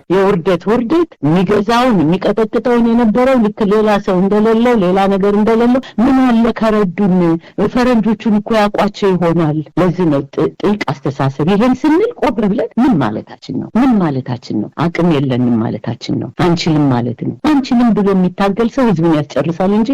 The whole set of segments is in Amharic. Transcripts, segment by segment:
የውርደት የሚገዛውን የሚቀጠቅጠውን የነበረው ልክ ሌላ ሰው እንደሌለው ሌላ ነገር እንደሌለው ምን አለ ከረዱን ፈረንጆቹን እኮ ያቋቸው ይሆናል። ለዚህ ነው ጥልቅ አስተሳሰብ። ይሄን ስንል ቆብ ብለን ምን ማለታችን ነው? አቅም የለንም ማለታችን ነው። አንችልም ማለት ነው። አንችልም ብሎ የሚታገል ሰው ህዝብን ያስጨርሳል እንጂ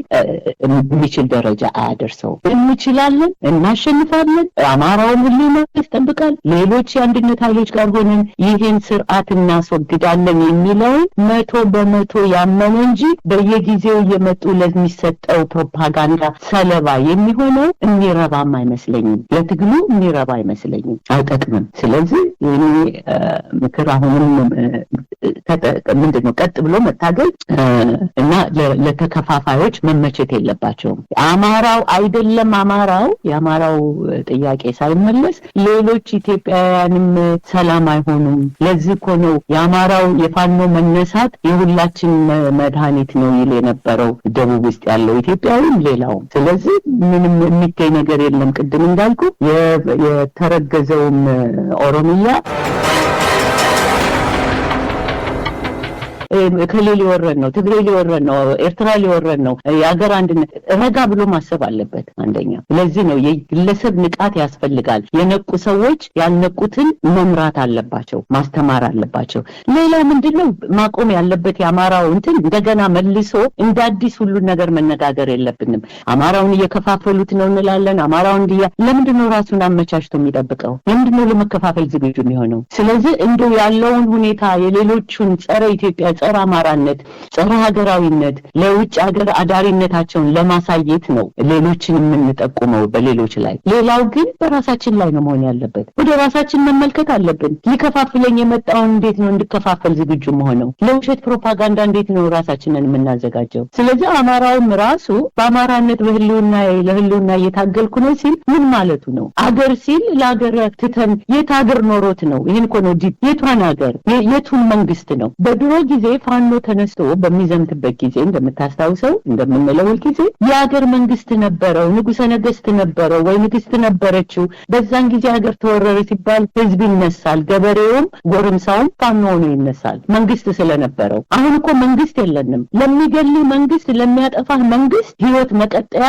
የሚችል ደረጃ አያደርሰው። እንችላለን፣ እናሸንፋለን፣ አማራውን ሁሉ ያስጠብቃል። ሌሎች የአንድነት ኃይሎች ጋር ሆነን ይሄን ስርዓት እናስወግዳለን የሚለውን 100% ያመነ እንጂ በየጊዜው እየመጡ ለሚሰጠው ፕሮፓጋንዳ ሰለባ የሚሆነው የሚረባም አይመስለኝም። ለትግሉ የሚረባ አይመስለኝም፣ አይጠቅምም። ስለዚህ እኔ ምክር አሁንም ምንድነው ቀጥ ብሎ መታገል እና ለተከፋፋዮች መመቸት የለባቸውም። አማራው አይደለም የአማራው ጥያቄ ሳይመለስ ሌሎች ኢትዮጵያውያንም ሰላም አይሆኑም። ለዚህ እኮ ነው የአማራው የፋኖ መነሳት የሁላችን መድኃኒት ነው ይል የነበረው ደቡብ ውስጥ ያለው ኢትዮጵያዊም ሌላውም። ስለዚህ ምንም የሚገኝ ነገር የለም። ቅድም እንዳልኩ የተረገዘውም ኦሮሚያ ከሌላ ሊወረን ነው፣ ትግሬ ሊወረን ነው፣ ኤርትራ ሊወረን ነው። የሀገር አንድነት ረጋ ብሎ ማሰብ አለበት አንደኛ። ስለዚህ ነው የግለሰብ ንቃት ያስፈልጋል። የነቁ ሰዎች ያልነቁትን መምራት አለባቸው፣ ማስተማር አለባቸው። ሌላ ምንድነው ማቆም ያለበት የአማራው እንትን እንደገና መልሶ እንደ አዲስ ሁሉን ነገር መነጋገር የለብንም። አማራውን እየከፋፈሉት ነው እንላለን። አማራውን ለምንድነው ራሱን አመቻችቶ የሚጠብቀው? ለምንድነው ለመከፋፈል ዝግጁ የሚሆነው? ስለዚህ እንደው ያለውን ሁኔታ የሌሎቹን ጸረ ኢትዮጵያ ጸረ አማራነት ጸረ ሀገራዊነት ለውጭ ሀገር አዳሪነታቸውን ለማሳየት ነው ሌሎችን የምንጠቁመው በሌሎች ላይ። ሌላው ግን በራሳችን ላይ ነው መሆን ያለበት። ወደ ራሳችን መመልከት አለብን። ሊከፋፍለኝ የመጣውን እንዴት ነው እንድከፋፈል ዝግጁ መሆነው? ለውሸት ፕሮፓጋንዳ እንዴት ነው ራሳችንን የምናዘጋጀው? ስለዚህ አማራውም ራሱ በአማራነት ለህልውና እየታገልኩ ነው ሲል ምን ማለቱ ነው? አገር ሲል ለሀገር ትተን የት ሀገር ኖሮት ነው? ይሄን እኮ ነው የቷን ሀገር የቱን መንግስት ነው? በድሮ ጊዜ ፋኖ ተነስቶ በሚዘምትበት ጊዜ እንደምታስታውሰው እንደምንለው ጊዜ የሀገር መንግስት ነበረው፣ ንጉሠ ነገስት ነበረው ወይ ንግስት ነበረችው። በዛን ጊዜ ሀገር ተወረረ ሲባል ህዝብ ይነሳል፣ ገበሬውም ጎረምሳውም ፋኖ ሆኖ ይነሳል መንግስት ስለነበረው። አሁን እኮ መንግስት የለንም። ለሚገል መንግስት፣ ለሚያጠፋ መንግስት ህይወት መቀጠያ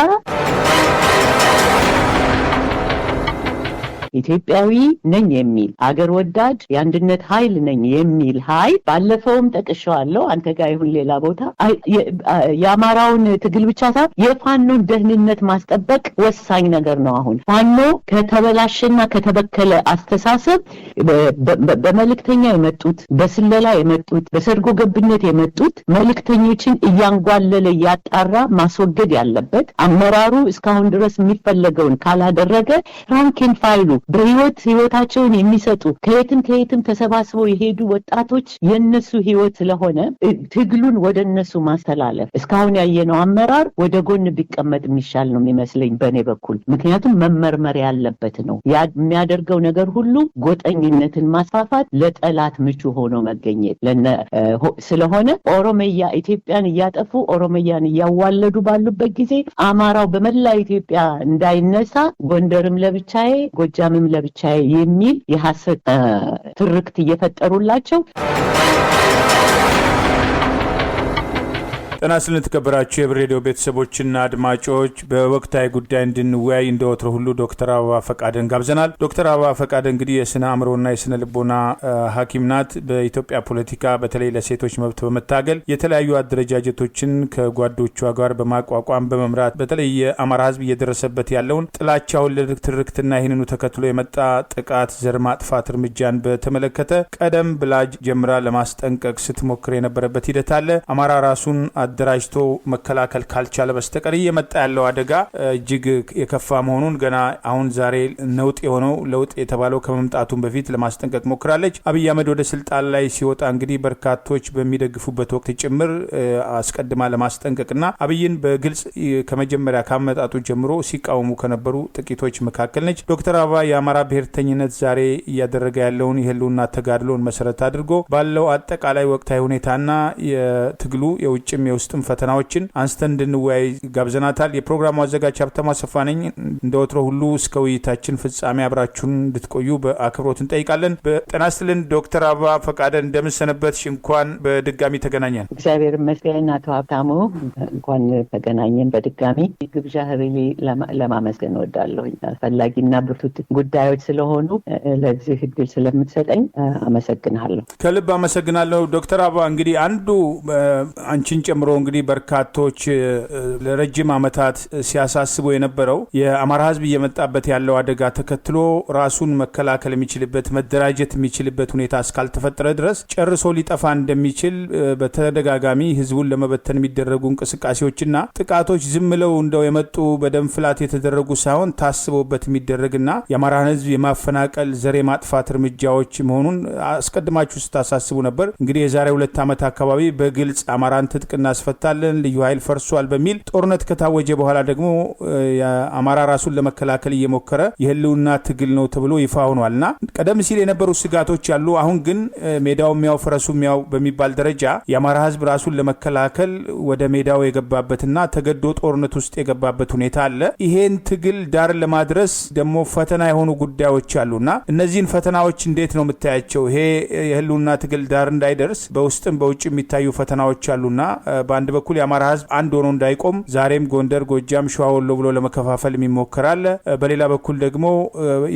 ኢትዮጵያዊ ነኝ የሚል አገር ወዳድ የአንድነት ኃይል ነኝ የሚል ኃይል ባለፈውም ጠቅሻለሁ። አንተ ጋር ይሁን ሌላ ቦታ የአማራውን ትግል ብቻ ሳይሆን የፋኖን ደህንነት ማስጠበቅ ወሳኝ ነገር ነው። አሁን ፋኖ ከተበላሸና ከተበከለ አስተሳሰብ በመልእክተኛ የመጡት በስለላ የመጡት በሰርጎ ገብነት የመጡት መልእክተኞችን እያንጓለለ ያጣራ ማስወገድ ያለበት አመራሩ እስካሁን ድረስ የሚፈለገውን ካላደረገ ራንኪን ፋይሉ በህይወታቸውን የሚሰጡ ከየትም ተሰባስበው የሄዱ ወጣቶች የነሱ ህይወት ስለሆነ ትግሉን ወደነሱ ማስተላለፍ እስካሁን ያየነው አመራር ወደ ጎን ቢቀመጥ የሚሻል ነው የሚመስለኝ በኔ በኩል። ምክንያቱም መመርመር ያለበት ነው የሚያደርገው ነገር ሁሉ ጎጠኝነትን ማስፋፋት፣ ለጠላት ምቹ ሆኖ መገኘት ስለሆነ ኦሮሚያ ኢትዮጵያን እያጠፉ ኦሮሚያን እያዋለዱ ባሉበት ጊዜ አማራው በመላ ኢትዮጵያ እንዳይነሳ ጎንደርም ለብቻዬ ጎጃምም ለብቻዬ የሚል የሐሰት ትርክት እየፈጠሩላቸው ጤና ይስጥልን ተከበራችሁ የህብር ሬዲዮ ቤተሰቦችና አድማጮች፣ በወቅታዊ ጉዳይ እንድንወያይ እንደወትሮ ሁሉ ዶክተር አበባ ፈቃደን ጋብዘናል። ዶክተር አበባ ፈቃደ እንግዲህ የስነ አእምሮና የስነ ልቦና ሐኪም ናት። በኢትዮጵያ ፖለቲካ በተለይ ለሴቶች መብት በመታገል የተለያዩ አደረጃጀቶችን ከጓዶቿ ጋር በማቋቋም በመምራት በተለይ የአማራ ህዝብ እየደረሰበት ያለውን ጥላቻ ወለድ ትርክትና ይህንኑ ተከትሎ የመጣ ጥቃት፣ ዘር ማጥፋት እርምጃን በተመለከተ ቀደም ብላ ጀምራ ለማስጠንቀቅ ስትሞክር የነበረበት ሂደት አለ። አማራ ራሱን አደራጅቶ መከላከል ካልቻለ በስተቀር እየመጣ ያለው አደጋ እጅግ የከፋ መሆኑን ገና አሁን ዛሬ ነውጥ የሆነው ለውጥ የተባለው ከመምጣቱን በፊት ለማስጠንቀቅ ሞክራለች። አብይ አህመድ ወደ ስልጣን ላይ ሲወጣ እንግዲህ በርካቶች በሚደግፉበት ወቅት ጭምር አስቀድማ ለማስጠንቀቅና አብይን በግልጽ ከመጀመሪያ ካመጣጡ ጀምሮ ሲቃወሙ ከነበሩ ጥቂቶች መካከል ነች። ዶክተር አበባ የአማራ ብሔርተኝነት ዛሬ እያደረገ ያለውን የህልውና ተጋድሎን መሰረት አድርጎ ባለው አጠቃላይ ወቅታዊ ሁኔታና የትግሉ የውጭም የውስጥ የውስጥም ፈተናዎችን አንስተን እንድንወያይ ጋብዘናታል። የፕሮግራሙ አዘጋጅ ሀብታሙ አሰፋ ነኝ። እንደወትሮ ሁሉ እስከ ውይይታችን ፍጻሜ አብራችሁን እንድትቆዩ በአክብሮት እንጠይቃለን። ጤና ይስጥልን ዶክተር አበባ ፈቃደ እንደምንሰነበትሽ? እንኳን በድጋሚ ተገናኘን። እግዚአብሔር ይመስገን አቶ ሀብታሙ፣ እንኳን ተገናኘን በድጋሚ። ግብዣ ህሪሊ ለማመስገን እወዳለሁ። ፈላጊና ብርቱ ጉዳዮች ስለሆኑ ለዚህ እድል ስለምትሰጠኝ አመሰግናለሁ። ከልብ አመሰግናለሁ ዶክተር አበባ። እንግዲህ አንዱ አንቺን ጨምሮ እንግዲህ በርካቶች ለረጅም ዓመታት ሲያሳስቡ የነበረው የአማራ ህዝብ እየመጣበት ያለው አደጋ ተከትሎ ራሱን መከላከል የሚችልበት መደራጀት የሚችልበት ሁኔታ እስካልተፈጠረ ድረስ ጨርሶ ሊጠፋ እንደሚችል በተደጋጋሚ ህዝቡን ለመበተን የሚደረጉ እንቅስቃሴዎችና ጥቃቶች ዝም ብለው እንደው የመጡ በደም ፍላት የተደረጉ ሳይሆን ታስቦበት የሚደረግና የአማራን ህዝብ የማፈናቀል ዘር የማጥፋት እርምጃዎች መሆኑን አስቀድማችሁ ስታሳስቡ ነበር። እንግዲህ የዛሬ 2 ዓመት አካባቢ በግልጽ አማራን ትጥቅ እናስፈታለን፣ ልዩ ኃይል ፈርሷል በሚል ጦርነት ከታወጀ በኋላ ደግሞ የአማራ ራሱን ለመከላከል እየሞከረ የህልውና ትግል ነው ተብሎ ይፋ ሆኗልና ቀደም ሲል የነበሩ ስጋቶች አሉ። አሁን ግን ሜዳው የሚያው ፈረሱ የሚያው በሚባል ደረጃ የአማራ ህዝብ ራሱን ለመከላከል ወደ ሜዳው የገባበትና ተገዶ ጦርነት ውስጥ የገባበት ሁኔታ አለ። ይሄን ትግል ዳር ለማድረስ ደግሞ ፈተና የሆኑ ጉዳዮች አሉና እነዚህን ፈተናዎች እንዴት ነው የምታያቸው? ይሄ የህልውና ትግል ዳር እንዳይደርስ በውስጥም በውጭ የሚታዩ ፈተናዎች አሉና በአንድ በኩል የአማራ ህዝብ አንድ ሆኖ እንዳይቆም ዛሬም ጎንደር፣ ጎጃም፣ ሸዋ፣ ወሎ ብሎ ለመከፋፈል የሚሞከራል። በሌላ በኩል ደግሞ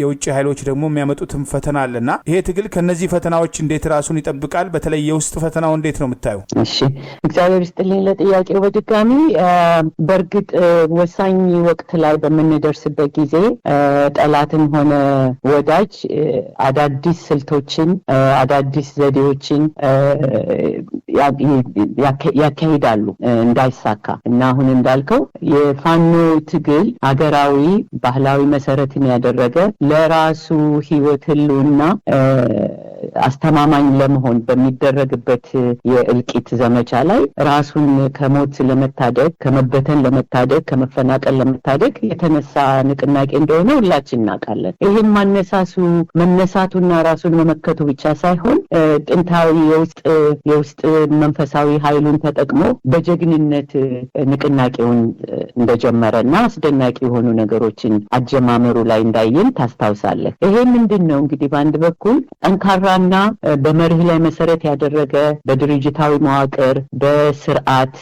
የውጭ ኃይሎች ደግሞ የሚያመጡትም ፈተና አለና ይሄ ትግል ከነዚህ ፈተናዎች እንዴት ራሱን ይጠብቃል? በተለይ የውስጥ ፈተናው እንዴት ነው የምታዩ? እሺ፣ እግዚአብሔር ይስጥልኝ ለጥያቄው በድጋሚ። በእርግጥ ወሳኝ ወቅት ላይ በምንደርስበት ጊዜ ጠላትም ሆነ ወዳጅ አዳዲስ ስልቶችን አዳዲስ ዘዴዎችን ያካሂዳሉ እንዳይሳካ እና አሁን እንዳልከው የፋኖ ትግል ሀገራዊ ባህላዊ መሰረትን ያደረገ ለራሱ ህይወት ህልውና አስተማማኝ ለመሆን በሚደረግበት የእልቂት ዘመቻ ላይ ራሱን ከሞት ለመታደግ ከመበተን ለመታደግ ከመፈናቀል ለመታደግ የተነሳ ንቅናቄ እንደሆነ ሁላችን እናውቃለን። ይህም መነሳቱና ራሱን መመከቱ ብቻ ሳይሆን ጥንታዊ የውስጥ መንፈሳዊ ኃይሉን ተጠቅሞ በጀግንነት ንቅናቄውን እንደጀመረና አስደናቂ የሆኑ ነገሮችን አጀማመሩ ላይ እንዳየን ታስታውሳለህ። ይሄ ምንድነው እንግዲህ በአንድ በኩል ጠንካራና በመርህ ላይ መሰረት ያደረገ በድርጅታዊ መዋቅር በስርዓት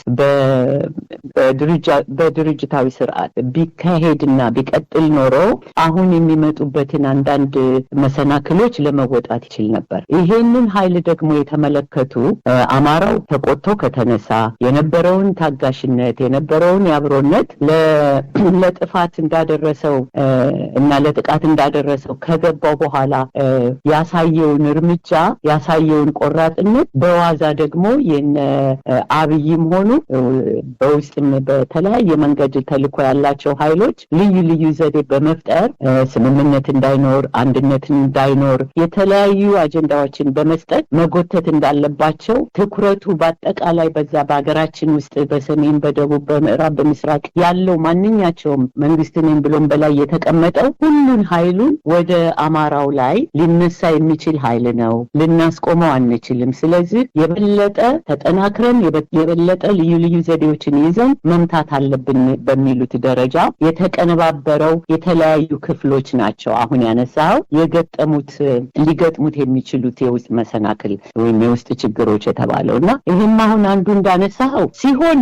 በድርጅታዊ ስርዓት ቢካሄድና ቢቀጥል ኖሮ አሁን የሚመጡበትን አንዳንድ መሰናክሎች ለመወጣት ይችል ነበር። ይሄንን ኃይል ደግሞ የተመለከቱ አማራው ተቆጥቶ ከተነሳ የነበረውን ታጋሽነት የነበረውን ያብሮነት ለጥፋት እንዳደረሰው እና ለጥቃት እንዳደረሰው ከገባው በኋላ ያሳየውን እርምጃ ያሳየውን ቆራጥነት በዋዛ ደግሞ የነ አብይም ሆኑ በውስጥም በተለያየ መንገድ ተልኮ ያላቸው ኃይሎች ልዩ ዘዴ በመፍጠር ስምምነት እንዳይኖር አንድነት እንዳይኖር የተለያዩ አጀንዳዎችን በመስጠት መጎተት እንዳለባቸው ትኩረቱ በአጠቃላይ በዛ በአገራችን ውስጥ በሰሜን በደቡብ በምዕራብ በምስራቅ ያለው ማንኛቸውም መንግስትን ብሎም በላይ የተቀመጠው ሁሉን ኃይሉን ወደ አማራው ላይ ሊነሳ የሚችል ኃይል ነው። ልናስቆመው አንችልም። ስለዚህ የበለጠ ተጠናክረን የበለጠ ልዩ ዘዴዎችን ይዘን መምታት አለብን በሚሉት ደረጃ የተቀነባበረው የተለያዩ ክፍሎች ናቸው። አሁን ያነሳው ሊገጥሙት የሚችሉት የውስጥ መሰናክል ወይም የውስጥ ችግሮች የተባለውና ይሄም አሁን አንዱ እንዳነሳው ሲሆን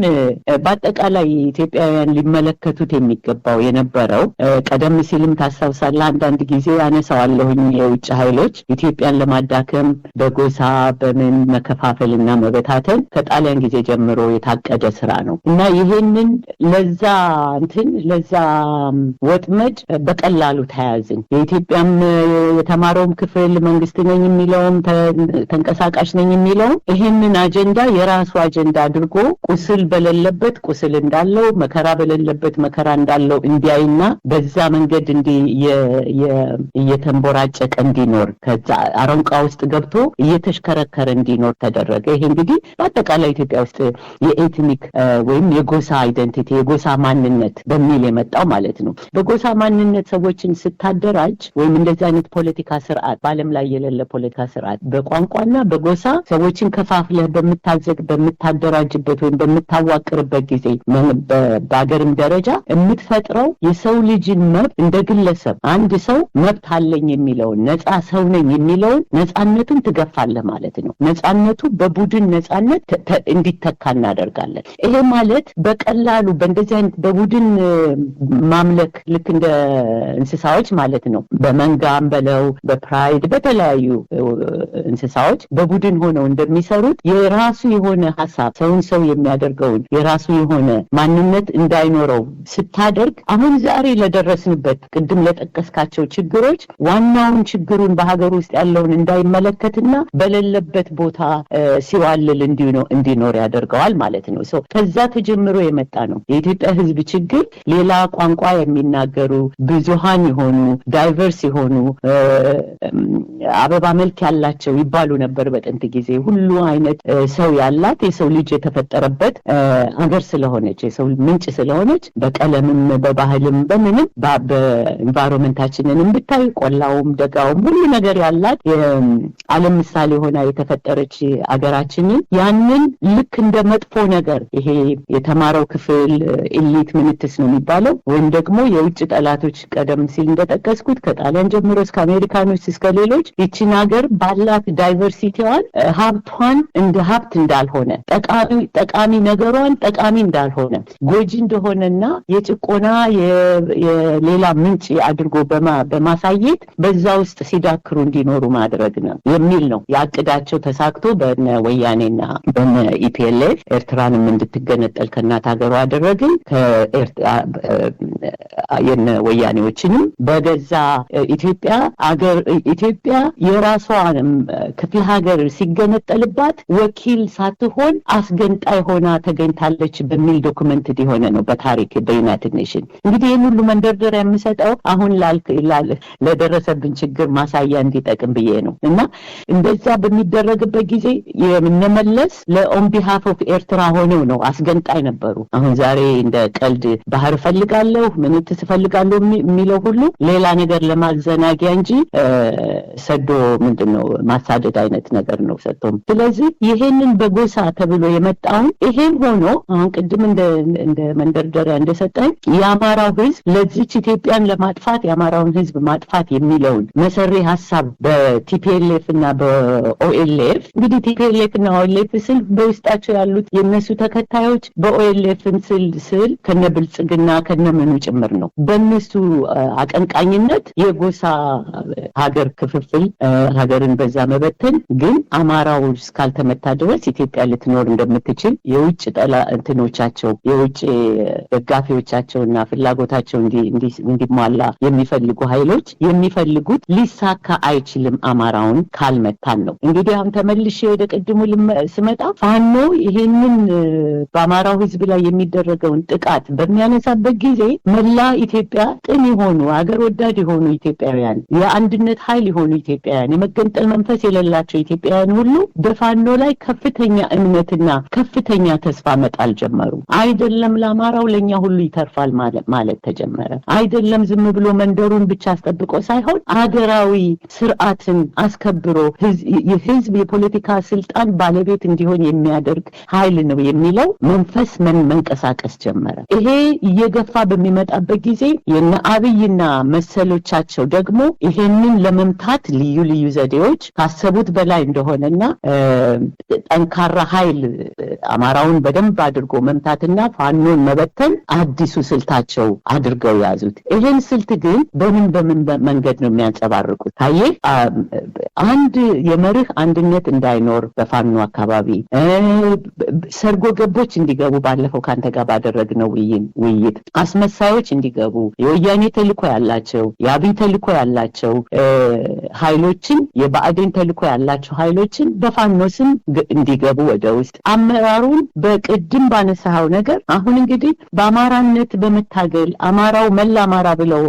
በአጠቃላይ ኢትዮጵያውያን ሊመለከቱት የሚገባው የነበረው ቀደም ሲልም ታስታውሳለህ አንዳንድ ጊዜ ያነሳዋለሁኝ የውጭ ኃይሎች ኢትዮጵያን ለማዳከም በጎሳ በምን መከፋፈልና መበታተን ከጣሊያን ጊዜ ጀምሮ የታቀደ ስራ ነው እና ይሄንን ለዛ ወጥመድ በቀላሉ ተያዝን። የኢትዮጵያም የተማረውም ክፍል መንግስት ነኝ የሚለውም ተንቀሳቃሽ ነኝ የሚለውም ይሄንን አጀንዳ የራሱ አጀንዳ አድርጎ ቁስል በሌለበት ቁስል እንዳለው መከራ በሌለበት መከራ እንዳለው እንዲያይና በዛ መንገድ እየተንቦራጨቀ እንዲኖር ከዛ ዶቃ ውስጥ ገብቶ እየተሽከረከረ እንዲኖር ተደረገ። ይሄ እንግዲህ በአጠቃላይ ኢትዮጵያ ውስጥ የኤትኒክ ወይም የጎሳ አይደንቲቲ የጎሳ ማንነት በሚል የመጣው ማለት ነው። በጎሳ ማንነት ሰዎችን ስታደራጅ ወይም እንደዚህ አይነት ፖለቲካ ስርዓት በዓለም ላይ የሌለ ፖለቲካ ስርዓት በቋንቋና በጎሳ ሰዎችን ከፋፍለህ በምታደራጅበት ወይም በምታዋቅርበት ጊዜ በአገርም ደረጃ የምትፈጥረው የሰው ልጅን መብት እንደ ግለሰብ አንድ ሰው መብት አለኝ የሚለውን ነፃ ሰው ነኝ የሚለውን ነፃነቱን ትገፋለህ ማለት ነው። ነፃነቱ በቡድን ነፃነት እንዲተካ እናደርጋለን። ይሄ ማለት በቀላሉ በእንደዚህ አይነት በቡድን ማምለክ ልክ እንደ እንስሳዎች ማለት ነው። በመንጋም በለው በፕራይድ በተለያዩ እንስሳዎች በቡድን ሆነው እንደሚሰሩት የራሱ የሆነ ሐሳብ ሰውን ሰው የሚያደርገውን የራሱ የሆነ ማንነት እንዳይኖረው ስታደርግ አሁን ዛሬ ለደረስንበት ቅድም ለጠቀስካቸው ችግሮች ዋናውን ችግሩን በሀገር ውስጥ ያለውን እንዳይመለከትና በሌለበት ቦታ ሲዋልል እንዲኖር ያደርገዋል ማለት ነው። ከዛ ተጀምሮ የመጣ ነው የኢትዮጵያ ሕዝብ ችግር። ሌላ ቋንቋ የሚናገሩ ብዙሃን የሆኑ ዳይቨርስ የሆኑ አበባ መልክ ያላቸው ይባሉ ነበር በጥንት ጊዜ። ሁሉ አይነት ሰው ያላት የሰው ልጅ የተፈጠረበት ሀገር ስለሆነች የሰው ምንጭ ስለሆነች በቀለምም በባህልም በምንም በኤንቫይሮንመንታችንንም ብታይ ቆላውም ደጋውም ሁሉ ነገር ያላት የዓለም ምሳሌ ሆና የተፈጠረች አገራችንን ያንን ልክ እንደ መጥፎ ነገር ይሄ የተማረው ክፍል ኤሊት ምንትስ ነው የሚባለው ወይም ደግሞ የውጭ ጠላቶች ቀደም ሲል እንደጠቀስኩት ከጣሊያን ጀምሮ እስከ አሜሪካኖች እስከ ሌሎች ይቺን ሀገር ባላት ዳይቨርሲቲዋን ሀብቷን እንደ ሀብት እንዳልሆነ ጠቃሚ ነገሯን ጠቃሚ እንዳልሆነ ጎጂ እንደሆነና የጭቆና የሌላ ምንጭ አድርጎ በማሳየት በዛ ውስጥ ሲዳክሩ እንዲኖሩ ማድረግ ነው የሚል ነው ያቅዳቸው። ተሳክቶ በነ ወያኔና በነ ኢፒኤልኤፍ ኤርትራንም እንድትገነጠል ከእናት ሀገሯ አደረግን። የነ ወያኔዎችንም በገዛ ኢትዮጵያ የራሷ ክፍለ ሀገር ሲገነጠልባት ወኪል ሳትሆን አስገንጣይ ሆና ተገኝታለች በሚል ዶክመንት የሆነ ነው በታሪክ በዩናይትድ ኔሽን። እንግዲህ ይህን ሁሉ መንደርደሪያ የምሰጠው አሁን ለደረሰብን ችግር ማሳያ እንዲጠቅም ብዬ ነው። እና እንደዛ በሚደረግበት ጊዜ የምንመለስ ለኦን ቢሃፍ ኦፍ ኤርትራ ሆነው ነው አስገንጣይ ነበሩ። አሁን ዛሬ እንደ ቀልድ ባህር ፈልጋለሁ ምንትስ ፈልጋለሁ የሚለው ሁሉ ሌላ ነገር ለማዘናጊያ እንጂ ሰዶ ምንድነው ማሳደድ አይነት ነገር ነው ሰጥቶም። ስለዚህ ይሄንን በጎሳ ተብሎ የመጣውን ይሄን ሆኖ አሁን ቅድም እንደ መንደርደሪያ እንደሰጠኝ የአማራው ህዝብ ለዚች ኢትዮጵያን ለማጥፋት የአማራውን ህዝብ ማጥፋት የሚለውን መሰሪ ሐሳብ በቲፒኤልኤፍ እና በኦኤልኤፍ እንግዲህ ቲፒኤልኤፍ እና ኦኤልኤፍ ስል በውስጣቸው ያሉት የነሱ ተከታዮች በኦኤልኤፍም ስል ከነብልጽግና ከነምኑ ጭምር ነው። በእነሱ አቀንቃኝነት የጎሳ ሀገር ክፍፍል ሀገርን በዛ መበተን ግን አማራው እስካልተመታ ድረስ ኢትዮጵያ ልትኖር እንደምትችል የውጭ እንትኖቻቸው የውጭ ደጋፊዎቻቸውና ፍላጎታቸው እንዲሟላ የሚፈልጉ ኃይሎች የሚፈልጉት ሊሳካ አይችልም አማራውን ካልመታን ነው። እንግዲህ አሁን ተመልሼ ወደ ቅድሙ ስመጣ ፋኖ ይሄንን በአማራው ህዝብ ላይ የሚደረገውን ጥቃት በሚያነሳበት ጊዜ መላ ኢትዮጵያ ቅን የሆኑ አገር ወዳድ የሆኑ ኢትዮጵያውያን የአንድነት ኃይል የሆኑ ኢትዮጵያውያን የመገንጠል መንፈስ የሌላቸው ኢትዮጵያውያን ሁሉ በፋኖ ላይ ከፍተኛ እምነትና ከፍተኛ ተስፋ መጣል ጀመሩ። አይደለም ለአማራው ለኛ ሁሉ ይተርፋል ማለት ተጀመረ። አይደለም ዝም ብሎ መንደሩን ብቻ አስጠብቆ ሳይሆን አገራዊ ስርዓትን አስከብሮ ህዝብ የፖለቲካ ስልጣን ባለቤት እንዲሆን የሚያደርግ ኃይል ነው የሚለው መንፈስ መንቀሳቀስ ጀመረ። ይሄ እየገፋ በሚመጣበት ጊዜ የነ አብይና መሰሎቻቸው ደግሞ ይሄንን ለመምታት ልዩ ዘዴዎች ካሰቡት በላይ እንደሆነና ጠንካራ ኃይል አማራውን በደንብ አድርጎ መምታትና ፋኖን መበተን አዲሱ ስልታቸው አድርገው ያዙት። ይሄን ስልት ግን በምን መንገድ ነው የሚያንጸባርቁት? ታየ አንድ የመርህ አንድነት እንዳይኖር በፋኖ አካባቢ ሰርጎ ገቦች እንዲገቡ ባለፈው ካንተ ጋር ባደረግነው ውይይት አስመሳዮች እንዲገቡ የወያኔ ተልኮ ያላቸው የአብይ ተልኮ ያላቸው ኃይሎችን የባዕድን ተልኮ ያላቸው ኃይሎችን በፋኖ ስም እንዲገቡ ወደ ውስጥ አመራሩን በቅድም ባነሳው ነገር አሁን እንግዲህ በአማራነት በመታገል አማራው መላ አማራ ብለው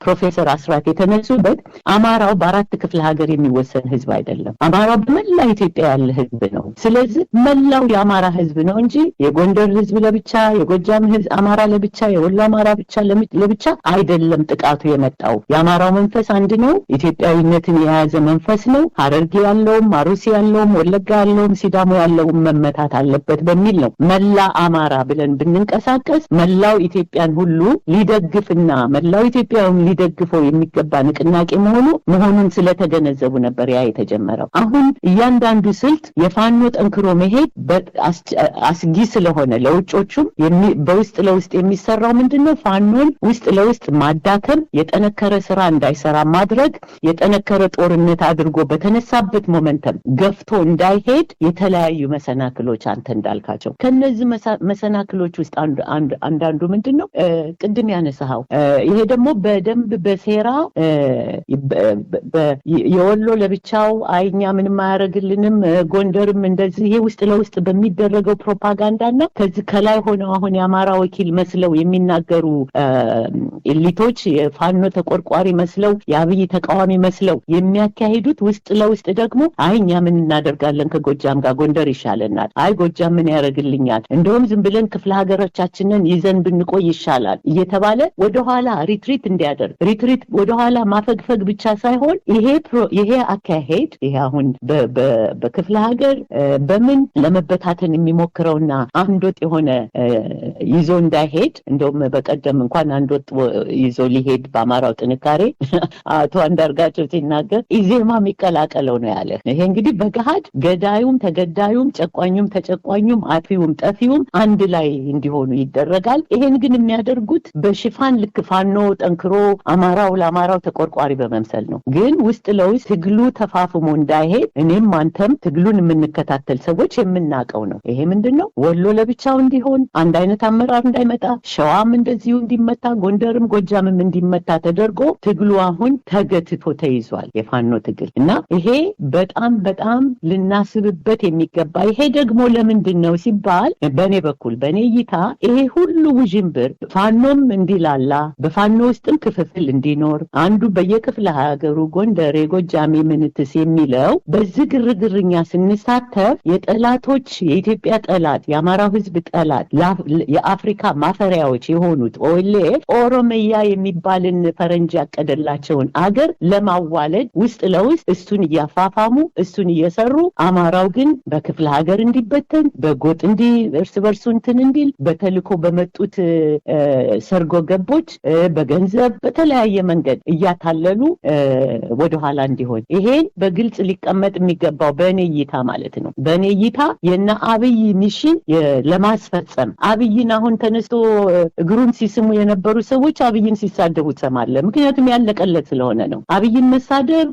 ፕሮፌሰር አስራት የተነሱበት አማራው በአራት ክፍለ ሀገር የሚወሰን ህዝብ አይደለም። አማራው በመላ ኢትዮጵያ ያለ ህዝብ ነው። ስለዚህ መላው የአማራ ህዝብ ነው እንጂ የጎንደር ህዝብ ለብቻ፣ የጎጃም ህዝብ አማራ ለብቻ፣ የወሎ አማራ ብቻ ለብቻ አይደለም ጥቃቱ የመጣው። የአማራው መንፈስ አንድ ነው። ኢትዮጵያዊነትን የያዘ መንፈስ ነው። ሐረርጌ ያለውም፣ አሩሲ ያለውም፣ ወለጋ ያለውም፣ ሲዳሞ ያለውም መመታት አለበት በሚል ነው መላ አማራ ብለን ብንንቀሳቀስ መላው ኢትዮጵያን ሁሉ ሊደግፍና መላው ኢትዮጵያውም ሊደግፈው የሚገባ ንቅናቄ መሆኑን ስለተገነዘቡ ነበር ያ የተጀመረው። አሁን እያንዳንዱ ስልት የፋኖ ጠንክሮ መሄድ አስጊ ስለሆነ ለውጮቹም በውስጥ ለውስጥ የሚሰራው ምንድነው? ፋኖን ውስጥ ለውስጥ ማዳከም፣ የጠነከረ ስራ እንዳይሰራ ማድረግ፣ የጠነከረ ጦርነት አድርጎ በተነሳበት ሞመንተም ገፍቶ እንዳይሄድ የተለያዩ መሰናክሎች አንተ እንዳልካቸው ከነዚህ መሰናክሎች ውስጥ አንዳንዱ ምንድነው? ቅድም ያነሳው ይሄ ደግሞ በደንብ በሴራ የወሎ ለብቻው አይኛ ምንም አያረግልንም ጎንደርም እንደዚህ ይሄ ውስጥ ለውስጥ በሚደረገው ፕሮፓጋንዳና ከዚህ ከላይ ሆነው አሁን የአማራ ወኪል መስለው የሚናገሩ ኤሊቶች የፋኖ ተቆርቋሪ መስለው የአብይ ተቃዋሚ መስለው የሚያካሂዱት ውስጥ ለውስጥ ደግሞ አይኛ ምን እናደርጋለን ከጎጃም ጋር ጎንደር ይሻለናል፣ አይ ጎጃም ምን ያረግልኛል፣ እንደውም ዝም ብለን ክፍለ ሀገሮቻችንን ይዘን ብንቆይ ይሻላል እየተባለ ወደ ኋላ ሪትሪት እንዲያደርግ ወደ ኋላ ማፈግፈግ ብቻ ሳይሆን ይሄ አካሄድ ይሄ አሁን በክፍለ ሀገር በምን ለመበታተን የሚሞክረውና አንድ ወጥ የሆነ ይዞ እንዳይሄድ እንደውም በቀደም እንኳን አንድ ወጥ ይዞ ሊሄድ በአማራው ጥንካሬ አቶ አንዳርጋቸው ሲናገር ኢዜማ የሚቀላቀለው ነው ያለ። ይሄ እንግዲህ በገሃድ ገዳዩም ተገዳዩም ጨቋኙም ተጨቋኙም አጥፊውም ጠፊውም አንድ ላይ እንዲሆኑ ይደረጋል። ይሄን ግን የሚያደርጉት በሽፋን ልክ ፋኖ ጠንክሮ አማራው ለአማራው ተቆርቋሪ በመምሰል ነው። ግን ውስጥ ለውስጥ ትግሉ ተፋፍሞ እንዳይሄድ እኔም አንተም ትግሉን የምንከታተል ሰዎች የምናውቀው ነው። ይሄ ምንድነው? ወሎ ለብቻው እንዲሆን አንድ አይነት አመራር እንዳይመጣ፣ ሸዋም እንደዚሁ እንዲመታ፣ ጎንደርም ጎጃምም እንዲመታ ተደርጎ ትግሉ አሁን ተገትቶ ተይዟል የፋኖ ትግል እና ይሄ በጣም በጣም ልናስብበት የሚገባ ይሄ ደግሞ ለምንድነው ሲባል በኔ በኩል በኔ እይታ ይሄ ሁሉ ውዥንብር ፋኖም እንዲላላ በፋኖ ውስጥም ክፍፍል እንዲኖር አንዱ በየክፍለ ሀገሩ ጎንደር የጎጃም ምንትስ የሚለው በዚህ ግርግርኛ ስንሳተፍ የጠላቶች የኢትዮጵያ ጠላት የአማራው ህዝብ ጠላት የአፍሪካ ማፈሪያዎች የሆኑት ኦኤልኤፍ ኦሮሚያ የሚባልን ፈረንጅ ያቀደላቸውን አገር ለማዋለድ ውስጥ ለውስጥ እሱን እያፋፋሙ እሱን እየሰሩ አማራው ግን በክፍለ ሀገር እንዲበተን በጎጥ እርስ በርሱ እንትን እንዲል በተልኮ በመጡት ሰርጎ ገቦች በገንዘብ በተለያየ መንገድ እያታለሉ ወደ ኋላ እንዲሆን ይሄን በግልጽ ሊቀመጥ የሚገባው በእኔ እይታ ማለት ነው። በእኔ እይታ የና አብይ ሚሽን ለማስፈጸም አብይን አሁን ተነስቶ እግሩን ሲስሙ የነበሩ ሰዎች አብይን ሲሳደቡ ትሰማለህ። ምክንያቱም ያለቀለት ስለሆነ ነው። አብይን መሳደብ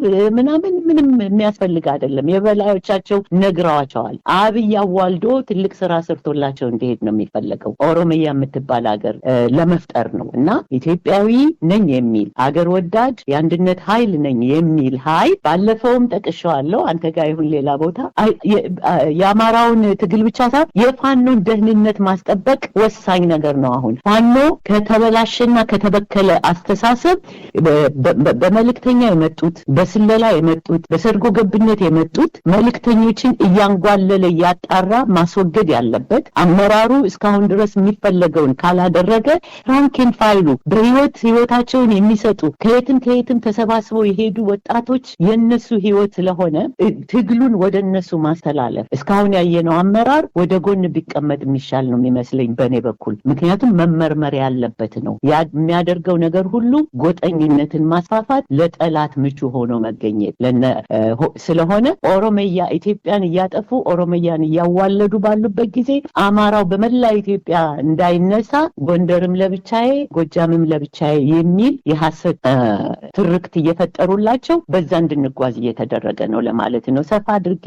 ምንም የሚያስፈልግ አይደለም። የበላዮቻቸው ነግረዋቸዋል። አብይ አዋልዶ ትልቅ ስራ ሰርቶላቸው እንዲሄድ ነው የሚፈለገው። ኦሮሚያ የምትባል ሀገር ለመፍጠር ነው እና ኢትዮጵያዊ ነኝ የሚል አገር ወዳድ የአንድነት ኃይል ነኝ የሚል ኃይል ባለፈውም ጠቅሼዋለሁ። አንተ ጋር ይሁን ሌላ ቦታ የአማራውን ትግል ብቻ ሳይሆን የፋኖን ደህንነት ማስጠበቅ ወሳኝ ነገር ነው። አሁን ፋኖ ከተበላሸና ከተበከለ አስተሳሰብ በመልእክተኛ የመጡት በስለላ የመጡት በሰርጎ ገብነት የመጡት መልእክተኞችን እያንጓለለ ያጣራ ማስወገድ ያለበት አመራሩ እስካሁን ድረስ የሚፈለገውን ካላደረገ ራንኪን ፋይሉ ህይወታቸውን የሚሰጡ ከየትም ተሰባስበው የሄዱ ወጣቶች የነሱ ህይወት ስለሆነ ትግሉን ወደ እነሱ ማስተላለፍ እስካሁን ያየነው አመራር ወደ ጎን ቢቀመጥ የሚሻል ነው የሚመስለኝ በኔ በኩል። ምክንያቱም መመርመር ያለበት ነው የሚያደርገው ነገር ሁሉ ጎጠኝነትን ማስፋፋት ለጠላት ምቹ ሆኖ መገኘት ስለሆነ ኦሮሚያ ኢትዮጵያን እያጠፉ ኦሮሚያን እያዋለዱ ባሉበት ጊዜ አማራው በመላ ኢትዮጵያ እንዳይነሳ ጎንደርም ለብቻዬ ጎጃምም ለብቻዬ የሚል የሐሰት ትርክት እየፈጠሩላቸው በዛ እንድንጓዝ እየተደረገ ነው ለማለት ነው። ሰፋ አድርጌ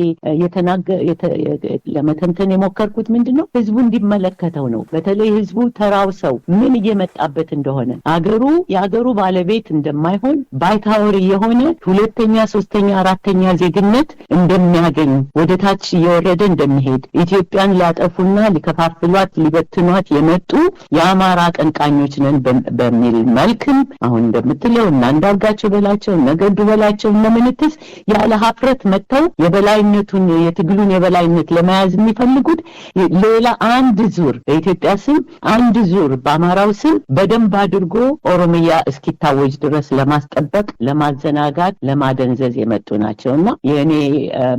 ለመተንተን የሞከርኩት ምንድነው ህዝቡ እንዲመለከተው ነው። በተለይ ህዝቡ ተራው ሰው ምን እየመጣበት እንደሆነ የአገሩ ባለቤት እንደማይሆን ባይታ ባይታወሪ የሆነ ሁለተኛ ሶስተኛ አራተኛ ዜግነት እንደሚያገኝ ወደታች እየወረደ እንደሚሄድ ኢትዮጵያን ሊያጠፉና ሊከፋፍሏት ሊበትኗት የመጡ የአማራ ቀንቃኞች ነን በሚል መልክም አሁን እንደምትለው እና እንዳርጋቸው በላቸው ነገዱ በላቸው ምንትስ ያለ ሀፍረት መተው የበላይነቱን የትግሉን የበላይነት ለመያዝ የሚፈልጉት ሌላ አንድ ዙር በኢትዮጵያ ስም አንድ ዙር በአማራው ስም በደንብ አድርጎ ኦሮሚያ እስኪታወጅ ድረስ ለማስጠበቅ ለማዘናጋት ለማደንዘዝ የመጡ ናቸውና የኔ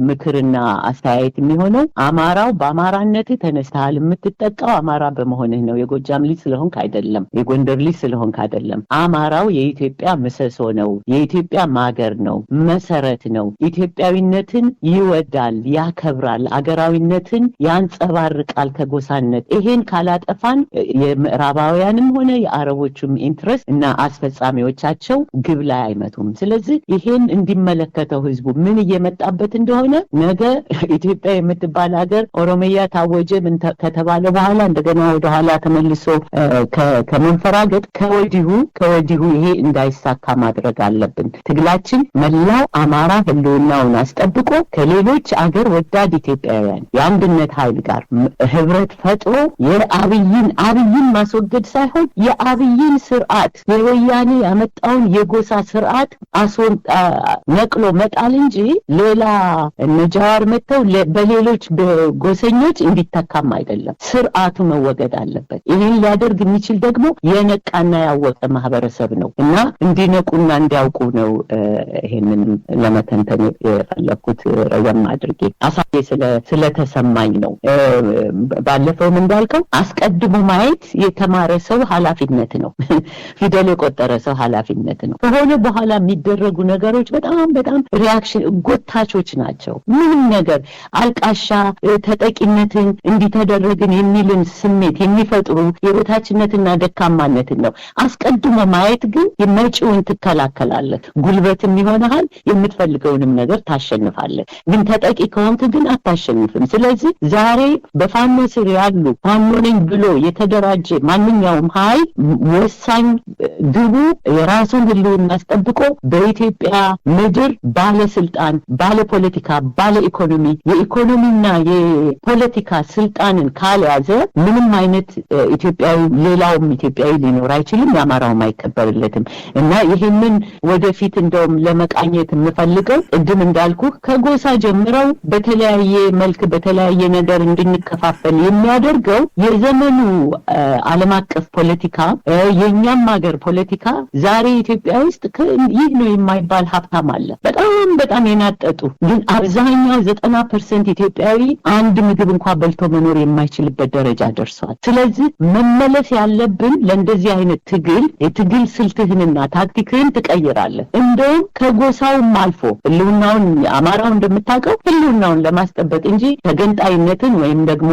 ምክርና አስተያየት የሚሆነው አማራው በአማራነት ተነስተሃል የምትጠቃው አማራ በመሆንህ ነው የጎጃም ልጅ ስለሆንክ አይደለም የጎንደር ልጅ ስለሆንክ አይደለም አማራው የኢትዮጵያ ምሰሶ ነው የኢትዮጵያ ማገር ነው መሰረት ነው ኢትዮጵያዊነትን ይወዳል ያከብራል አገራዊነትን ያንጸባርቃል ከጎሳነት ይሄን ካላጠፋን የምዕራባውያንም ሆነ የአረቦቹም ኢንትረስት እና አስፈጻሚዎቻቸው ግብ ላይ አይመቱም ስለዚህ ይሄን እንዲመለከተው ህዝቡ ምን እየመጣበት እንደሆነ ነገ ኢትዮጵያ የምትባል ሀገር ኦሮሚያ ታወጀ ምን ከተባለ በኋላ እንደገና ወደ ኋላ ተመልሶ ከመንፈራገጥ ከወዲሁ ይሄ እንዳይሳካ ማድረግ አለብን ትግላችን መላው አማራ ህልውናውን አስጠብቆ ከሌሎች አገር ወዳድ ኢትዮጵያውያን የአንድነት ኃይል ጋር ህብረት ፈጥሮ የአብይን ማስወገድ ሳይሆን የአብይን ስርዓት የወያኔ ያመጣውን የጎሳ ስርዓት ነቅሎ መጣል እንጂ ሌላ ነጃዋር መተው በሌሎች ጎሰኞች እንዲተካም አይደለም ስርዓቱ መወገድ አለበት ይሄን ሊያደርግ የሚችል ደግሞ የነቃና ያወቀ ማህበረሰብ ነው እና እንዲነቁና እንዲያውቁ ነው ይሄንን ለመተንተን የፈለኩት ረዘም አድርጌ አሳየ ስለተሰማኝ ነው ባለፈው እንዳልከው አስቀድሞ ማየት የተማረ ሰው ኃላፊነት ነው ፊደል የቆጠረ ሰው ኃላፊነት ነው ከሆነ በኋላ የሚደረጉ ነገሮች በጣም ሪአክሽን ጎታቾች ናቸው ምንም ነገር አልቃሻ ተጠቂነትን እንዲተደረግን የሚልን ስሜት የሚፈጥሩ የበታችነትና ደካማነትን ነው አስቀድሞ ማየት ግን የመጪውን ትከላከላለህ ጉልበትም ይሆናል የምትፈልገውንም ነገር ታሸንፋለህ ግን ተጠቂ ከሆንክ ግን አታሸንፍም ስለዚህ ዛሬ በፋኖ ስር ያሉ ፋኖ ነኝ ብሎ የተደራጀ ማንኛውም ኃይል ወሳኝ ግቡ የራሱን ህልውና አስጠብቆ በኢትዮጵያ ምድር ባለስልጣን ባለፖለቲካ ባለኢኮኖሚ የኢኮኖሚና የፖለቲካ ስልጣንን ካልያዘ ምንም አይነት ኢትዮጵያዊ ሌላውም ኢትዮጵያዊ ሊኖር አይችልም ያማራውም አይከበርለትም እና ይሄንን ወደፊት እንደውም ለመቃኘት የምፈልገው ቅድም እንዳልኩ ከጎሳ ጀምረው በተለያየ መልክ በተለያየ ነገር እንድንከፋፈል የሚያደርገው የዘመኑ ዓለም አቀፍ ፖለቲካ የኛም ሀገር ፖለቲካ ዛሬ ኢትዮጵያ ውስጥ ይህ ነው የማይባል ሀብታም አለ በጣም የናጠጡ ግን አብዛኛው 90% ኢትዮጵያዊ አንድ ምግብ እንኳን በልቶ መኖር የማይችልበት ደረጃ ደርሷል ስለዚህ መመለስ ያለብን ለእንደዚህ አይነት የትግል ስልትህንና ታክቲክህን ትቀይራለህ እንደውም ከጎሳውም አልፎ ህልውናውን አማራው እንደምታውቀው ህልውናውን ለማስጠበቅ እንጂ ተገንጣይነትን ወይም ደግሞ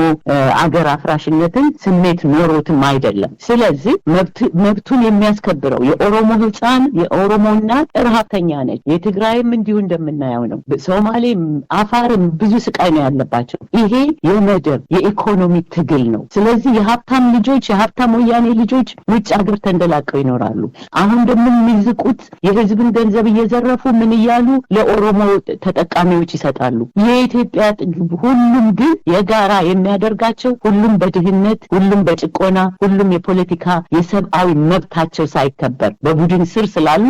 አገር አፍራሽነትን ስሜት ኖሮትም አይደለም ስለዚህ መብቱን የሚያስከብረው የኦሮሞ ህፃን የኦሮሞ እናት ረሃብተኛ ነች የትግራይም እንዲሁ እንደምናየው ነው ሶማሌም አፋርም ብዙ ስቃይ ነው ያለባቸው ይሄ የመደብ የኢኮኖሚ ትግል ነው ስለዚህ የሀብታም ልጆች የሀብታም ወያኔ ልጆች ውጭ ሀገር ተንደላቀው ይኖራሉ አሁን ደግሞ የሚዝቁት የህዝብን ገንዘብ እየዘረፉ ምን ይያሉ ለኦሮሞ ተጠቃሚዎች ይሰጣሉ የኢትዮጵያ ሁሉም ግን የጋራ የሚያደርጋቸው ሁሉም በድህነት ሁሉም በጭቆና ሁሉም የፖለቲካ የሰብአዊ መብታቸው ሳይከበር በቡድን ስር ስላሉ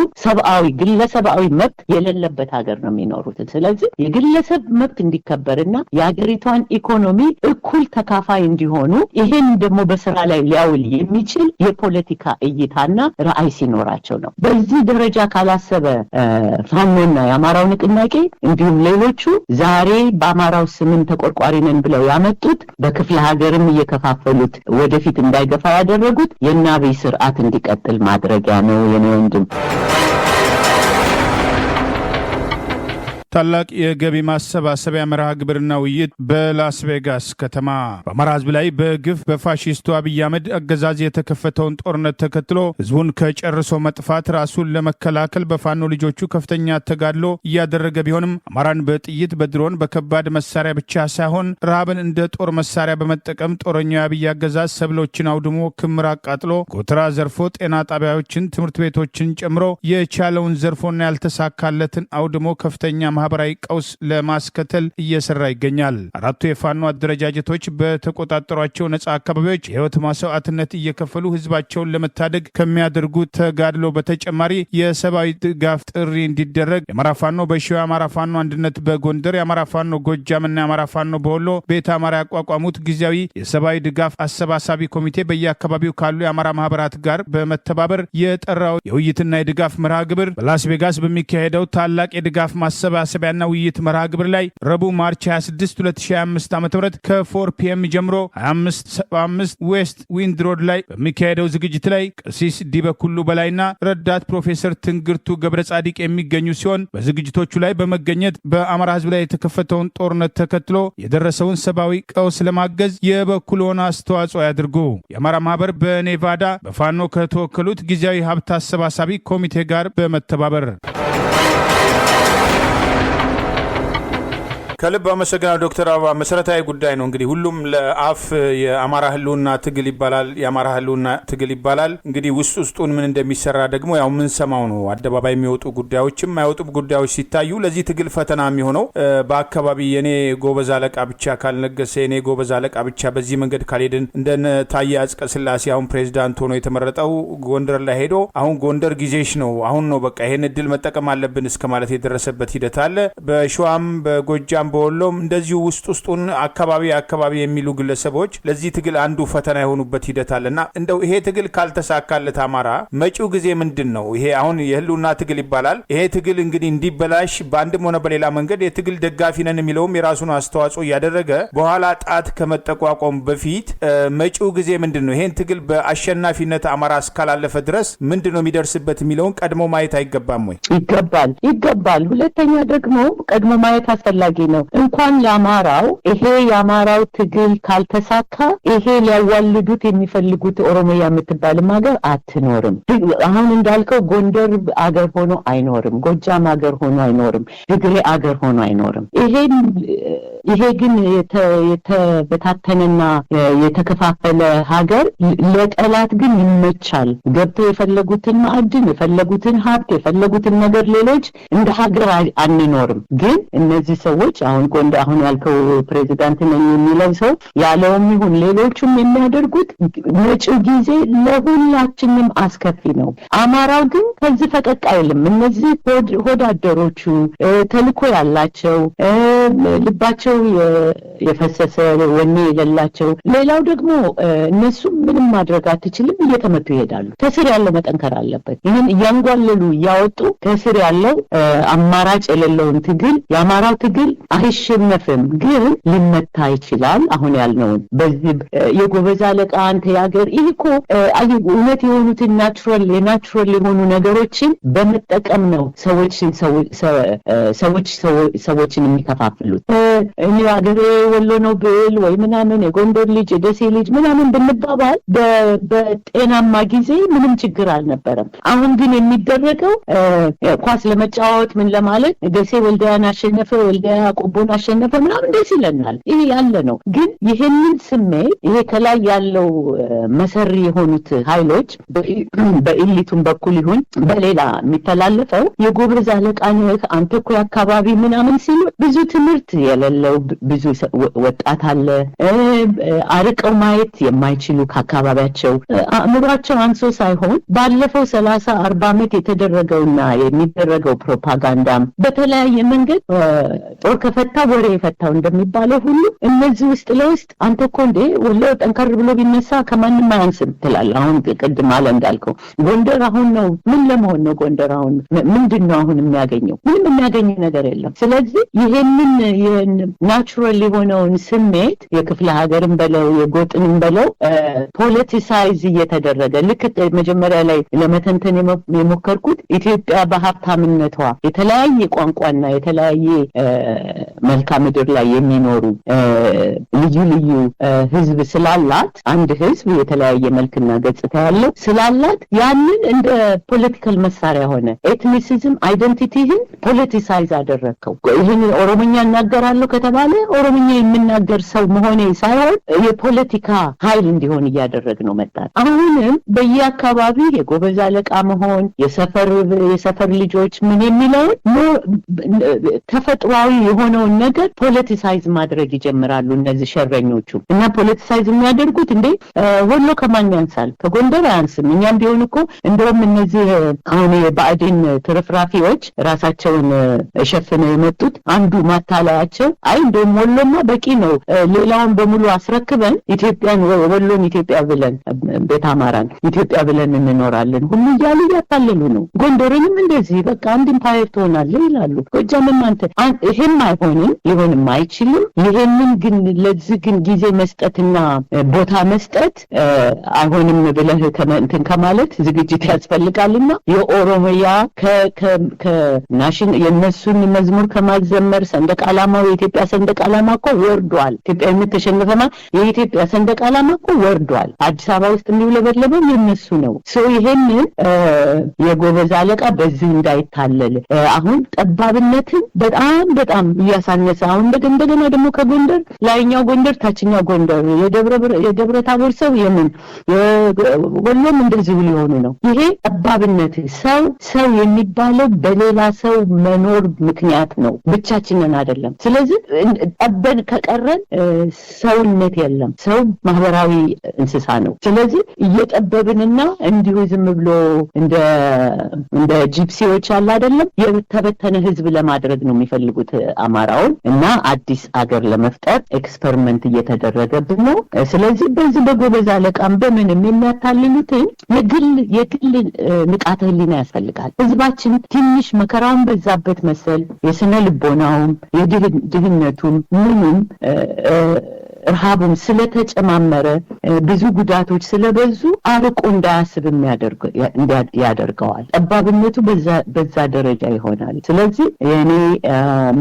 ግለሰባዊ መብት የሌለበት ሀገር ነው የሚኖሩት ስለዚህ የግለሰብ መብት እንዲከበርና የሀገሪቷን ኢኮኖሚ እኩል ተካፋይ እንዲሆኑ ይሄን ደግሞ በስራ ላይ ሊያውል የሚችል የፖለቲካ እይታና ራዕይ ሲኖራቸው ነው በዚህ ደረጃ ካላሰበ ፋኖና የአማራው ንቅናቄ እንዲሁም ሌሎቹ ዛሬ በአማራው ስምን ተቆርቋሪ ነን ብለው ያመጡት በክፍለ ሀገርም እየከፋፈሉት ወደፊት እንዳይገፋ ያደረጉት የናብይ ስርዓት እንዲቀጥል ማድረጊያ ነው የኔ ወንድም ታላቅ የገቢ ማሰባሰቢያ መርሃ ግብርና ውይይት በላስ ቬጋስ ከተማ። በአማራ ህዝብ ላይ በግፍ በፋሺስቱ አብይ አህመድ አገዛዝ የተከፈተውን ጦርነት ተከትሎ ህዝቡን ከጨርሶ መጥፋት ራሱን ለመከላከል በፋኖ ልጆቹ ከፍተኛ ተጋድሎ እያደረገ ቢሆንም አማራን በጥይት በድሮን በከባድ መሳሪያ ብቻ ሳይሆን ረሃብን እንደ ጦር መሳሪያ በመጠቀም ጦረኛው የአብይ አገዛዝ ሰብሎችን አውድሞ ክምር አቃጥሎ ጎተራ ዘርፎ ጤና ጣቢያዎችን ትምህርት ቤቶችን ጨምሮ የቻለውን ዘርፎና ያልተሳካለትን አውድሞ ከፍተኛ ማህበራዊ ቀውስ ለማስከተል እየሰራ ይገኛል። አራቱ የፋኖ አደረጃጀቶች በተቆጣጠሯቸው ነጻ አካባቢዎች የህይወት መስዋዕትነት እየከፈሉ ህዝባቸውን ለመታደግ ከሚያደርጉት ተጋድሎ በተጨማሪ የሰብአዊ ድጋፍ ጥሪ እንዲደረግ የአማራ ፋኖ በሸዋ፣ የአማራ ፋኖ አንድነት በጎንደር፣ የአማራ ፋኖ ጎጃምና የአማራ ፋኖ በወሎ ቤተ አማራ ያቋቋሙት ጊዜያዊ የሰብአዊ ድጋፍ አሰባሳቢ ኮሚቴ በየአካባቢው ካሉ የአማራ ማህበራት ጋር በመተባበር የጠራው የውይይትና የድጋፍ መርሃ ግብር በላስ ቬጋስ በሚካሄደው ታላቅ የድጋፍ ማሰባሰቢያና ውይይት መርሃ ግብር ላይ ረቡዕ ማርች 26 2025 ዓ.ም ከ4 ፒኤም ጀምሮ 2575 ዌስት ዊንድ ሮድ ላይ በሚካሄደው ዝግጅት ላይ ቀሲስ ዲበኩሉ በላይና ረዳት ፕሮፌሰር ትንግርቱ ገብረ ጻዲቅ የሚገኙ ሲሆን በዝግጅቶቹ ላይ በመገኘት በአማራ ህዝብ ላይ የተከፈተውን ጦርነት ተከትሎ የደረሰውን ሰብአዊ ቀውስ ለማገዝ የበኩልዎን አስተዋጽኦ ያድርጉ። የአማራ ማህበር በኔቫዳ በፋኖ ከተወከሉት ጊዜያዊ ሀብት አሰባሳቢ ኮሚቴ ጋር በመተባበር ከልብ አመሰግናለሁ ዶክተር አበባ። መሰረታዊ ጉዳይ ነው እንግዲህ ሁሉም ለአፍ የአማራ ህልውና ትግል ይባላል፣ የአማራ ህልውና ትግል ይባላል። እንግዲህ ውስጡን ምን እንደሚሰራ ደግሞ ያው ምን ሰማው ነው። አደባባይ የሚወጡ ጉዳዮችም የማይወጡ ጉዳዮች ሲታዩ ለዚህ ትግል ፈተና የሚሆነው በአካባቢ የኔ ጎበዝ አለቃ ብቻ ካልነገሰ፣ የኔ ጎበዝ አለቃ ብቻ በዚህ መንገድ ካልሄድን፣ እንደነ ታዬ አጽቀ ሥላሴ አሁን ፕሬዚዳንት ሆኖ የተመረጠው ጎንደር ላይ ሄዶ አሁን ጎንደር ጊዜሽ ነው አሁን ነው በቃ ይሄን እድል መጠቀም አለብን እስከ ማለት የደረሰበት ሂደት አለ። በሸዋም በጎጃም በወሎም እንደዚሁ ውስጡን አካባቢ የሚሉ ግለሰቦች ለዚህ ትግል አንዱ ፈተና የሆኑበት ሂደት አለና እንደው ይሄ ትግል ካልተሳካለት አማራ መጪው ጊዜ ምንድን ነው? ይሄ አሁን የህልውና ትግል ይባላል። ይሄ ትግል እንግዲህ እንዲበላሽ በአንድም ሆነ በሌላ መንገድ የትግል ደጋፊ ነን የሚለውም የራሱን አስተዋጽኦ እያደረገ በኋላ ጣት ከመጠቋቋም በፊት መጪው ጊዜ ምንድን ነው? ይሄን ትግል በአሸናፊነት አማራ እስካላለፈ ድረስ ምንድን ነው የሚደርስበት የሚለውን ቀድሞ ማየት አይገባም ወይ? ይገባል። ሁለተኛ ደግሞ ቀድሞ ማየት አስፈላጊ ነው። እንኳን ለአማራው ይሄ የአማራው ትግል ካልተሳካ ይሄ ሊያዋልዱት የሚፈልጉት ኦሮሚያ የምትባልም ሀገር አትኖርም። አሁን እንዳልከው ጎንደር አገር ሆኖ አይኖርም፣ ጎጃም አገር ሆኖ አይኖርም፣ ትግሬ አገር ሆኖ አይኖርም። ይሄ ግን የተበታተነና የተከፋፈለ ሀገር ለጠላት ግን ይመቻል። ገብተው የፈለጉትን ማዕድን፣ የፈለጉትን ሀብት፣ የፈለጉትን ነገር ሌሎች እንደ ሀገር አንኖርም። ግን እነዚህ ሰዎች አሁን ያልከው ፕሬዚዳንት ነኝ የሚለው ሰው ያለውም ይሁን ሌሎቹም የሚያደርጉት መጪው ጊዜ ለሁላችንም አስከፊ ነው። አማራው ግን ከዚህ ፈቀቅ አይልም። እነዚህ ሆዳደሮቹ ተልኮ ያላቸው ልባቸው የፈሰሰ ወኔ የሌላቸው፣ ሌላው ደግሞ እነሱ ምንም ማድረግ አትችልም እየተመቱ ይሄዳሉ። ከስር ያለው መጠንከር አለበት። ይህን እያንጓለሉ እያወጡ ከስር ያለው አማራጭ የሌለውን ትግል የአማራው ትግል አይሸነፍም፣ ግን ሊመታ ይችላል። አሁን ያልነውን በዚህ የጎበዝ አለቃ አንተ ያገር ይህ እኮ እውነት የሆኑትን ናቹራል የሆኑ ነገሮችን በመጠቀም ነው ሰዎችን የሚከፋፍሉት። እኔ አገሬ ወሎ ነው ብል ወይ ምናምን የጎንደር ልጅ የደሴ ልጅ ምናምን ብንባባል በጤናማ ጊዜ ምንም ችግር አልነበረም። አሁን ግን የሚደረገው ኳስ ለመጫወት ምን ለማለት ደሴ ወልዲያን አሸነፈ፣ ወልዲያ ቆቦን አሸነፈ ምናምን ደስ ይለናል። ይሄ ያለ ነው። ግን ይሄንን ስሜት ይሄ ከላይ ያለው መሰሪ የሆኑት ኃይሎች በኢሊቱም በኩል ይሁን በሌላ የሚተላለፈው የጎበዝ አለቃ ነህ አንተ እኮ አካባቢ ምናምን ሲሉ ብዙ ትምህርት የሌለው ብዙ ወጣት አለ። አርቀው ማየት የማይችሉ ከአካባቢያቸው አእምሯቸው አንሶ ሳይሆን ባለፈው 30-40 ዓመት የተደረገውና የሚደረገው ፕሮፓጋንዳም በተለያየ መንገድ ጦር ከፈታ ወሬ የፈታው እንደሚባለው ሁሉ እነዚህ ውስጥ ለውስጥ አንተ እኮ እንዴ ወሎ ጠንከር ብሎ ቢነሳ ከማንም አያንስም ትላለህ። አሁን ቅድም አለ እንዳልከው ጎንደር አሁን ነው ምን ለመሆን ነው? ጎንደር አሁን ምንድነው አሁን የሚያገኘው? ምንም የሚያገኘው ነገር የለም። ስለዚህ ይሄንን ናቹራል የሆነውን ስሜት የክፍለ ሀገርን በለው የጎጥንም በለው ፖለቲሳይዝ እየተደረገ ልክ መጀመሪያ ላይ ለመተንተን የሞከርኩት ኢትዮጵያ በሀብታምነቷ የተለያየ ቋንቋና የተለያየ መልክዓ ምድር ላይ የሚኖሩ ልዩ ልዩ ህዝብ ስላላት አንድ ህዝብ የተለያየ መልክና ገጽታ ያለው ስላላት ያንን እንደ ፖለቲካል መሳሪያ ሆነ። ኤትኒሲዝም አይደንቲቲህን ፖለቲሳይዝ አደረከው። ይሄን ኦሮሞኛ እናገራለሁ ከተባለ ኦሮሞኛ የሚናገር ሰው መሆኔ ሳይሆን የፖለቲካ ኃይል እንዲሆን እያደረግነው መጣን። አሁንም በየአካባቢ የጎበዝ አለቃ መሆን የሰፈር ልጆች ምን የሚለው ተፈጥሯዊ የሆነውን ነገር ፖለቲሳይዝ ማድረግ ይጀምራሉ እነዚህ ሸረኞቹ። እና ፖለቲሳይዝ የሚያደርጉት እንዴ ወሎ ከማን ያንሳል? ከጎንደር አያንስም። እኛም ቢሆን እኮ እንደውም እነዚህ አሁን የባዕድን ትርፍራፊዎች ራሳቸውን ሸፍነው የመጡት አንዱ ማታለያቸው አይ እንደውም ወሎማ በቂ ነው ሌላውን በሙሉ አስረክበን ኢትዮጵያን ወሎን ኢትዮጵያ ብለን ቤት አማራን ኢትዮጵያ ብለን እንኖራለን ሁሉ እያሉ ያታለሉ ነው። ጎንደርንም እንደዚህ በቃ አንድ ኢምፓየር ትሆናለህ ይላሉ። ጎጃምም ይሄም አይሆንም ሊሆንም አይችልም። ይሄንን ግን ለዚህ ግን ጊዜ መስጠትና ቦታ መስጠት አይሆንም ብለህ እንትን ከማለት ዝግጅት ያስፈልጋልና የኦሮሚያ ከናሽናል የነሱን መዝሙር ከማዘመር ሰንደቅ ዓላማው የኢትዮጵያ ሰንደቅ ዓላማ እኮ ወርዷል። ኢትዮጵያ የምትሸነፈማ የኢትዮጵያ ሰንደቅ ዓላማ እኮ ወርዷል። አዲስ አበባ ውስጥ የሚውለበለበው የነሱ ነው። ይሄንን የጎበዝ አለቃ በዚህ እንዳይታለል አሁን ጠባብነትን በጣም እያሳነሰ አሁን እንደገና ደግሞ ከጎንደር ላይኛው ጎንደር ታችኛው ጎንደር የደብረ ታቦር ሰው የምን ወሎም እንደዚህ ሊሆኑ ነው። ይሄ ጠባብነት ሰው የሚባለው በሌላ ሰው መኖር ምክንያት ነው፣ ብቻችንን አይደለም። ስለዚህ ጠበን ከቀረን ሰውነት የለም። ሰው ማህበራዊ እንስሳ ነው። ስለዚህ እየጠበብንና እንዲሁ ዝም ብሎ እንደ ጂፕሲዎች አለ አይደለም የተበተነ ህዝብ ለማድረግ ነው የሚፈልጉት አማራውን እና አዲስ አገር ለመፍጠር ኤክስፐሪመንት እየተደረገብን ነው። ስለዚህ በዚህ በጎበዝ አለቃም በምንም የሚያታልሉትን የግል ንቃተ ህሊና ያስፈልጋል። ህዝባችን ትንሽ መከራውን በዛበት መሰል የስነ ልቦናውም የድህነቱም ምንም ረሃቡም ስለተጨማመረ ብዙ ጉዳቶች ስለበዙ አርቆ እንዳያስብ ያደርገዋል። ጠባብነቱ በዛ ደረጃ ይሆናል። ስለዚህ የኔ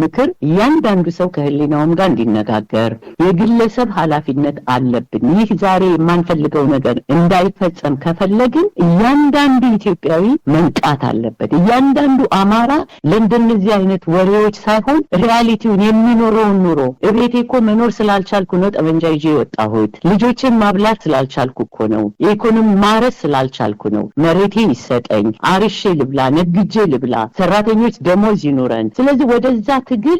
ምክር እያንዳንዱ ሰው ከህሊናውም ጋር እንዲነጋገር የግለሰብ ኃላፊነት አለብን። ይህ ዛሬ የማንፈልገው ነገር እንዳይፈጸም ከፈለግን እያንዳንዱ ኢትዮጵያዊ መንቃት አለበት። እያንዳንዱ አማራ ለእንደነዚህ አይነት ወሬዎች ሳይሆን ሪያሊቲውን የሚኖረውን ኑሮ እቤቴ እኮ መኖር ስላልቻልኩ ነው ጠመንጃ ይዤ ወጣሁት፣ ልጆችን ማብላት ስላልቻልኩ እኮ ነው፣ ኢኮኖሚ ማረስ ስላልቻልኩ ነው፣ መሬቴ ይሰጠኝ፣ አርሼ ልብላ፣ ነግጄ ልብላ፣ ሰራተኞች ደሞዝ ይኑረን። ስለዚህ ወደዛ ትግል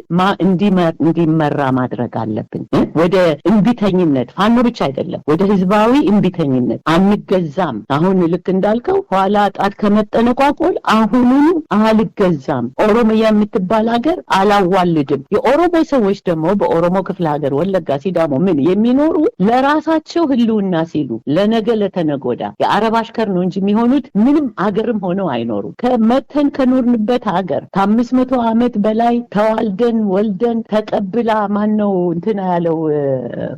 እንዲመራ ማድረግ አለብን። ወደ እንቢተኝነት ፋኖ ብቻ አይደለም፣ ወደ ህዝባዊ እንቢተኝነት አንገዛም። አሁን ልክ እንዳልከው ኋላ ጣት ከመጠነቋቆል አሁኑኑ አልገዛም፣ ኦሮሚያ የምትባል ሀገር አላዋልድም። የኦሮሞ ሰዎች ደግሞ በኦሮሞ ክፍለ ሀገር ወለጋ፣ ሲዳሞ ምን የሚኖሩ ለራሳቸው ህልውና ሲሉ ለነገ ለተነጎዳ የአረብ አሽከር ነው እንጂ የሚሆኑት ምንም አገርም ሆነው አይኖሩ። ከመተን ከኖርንበት ሀገር ከ500 ዓመት በላይ ተዋልደን ወልደን ተቀብላ ማነው እንትና ያለው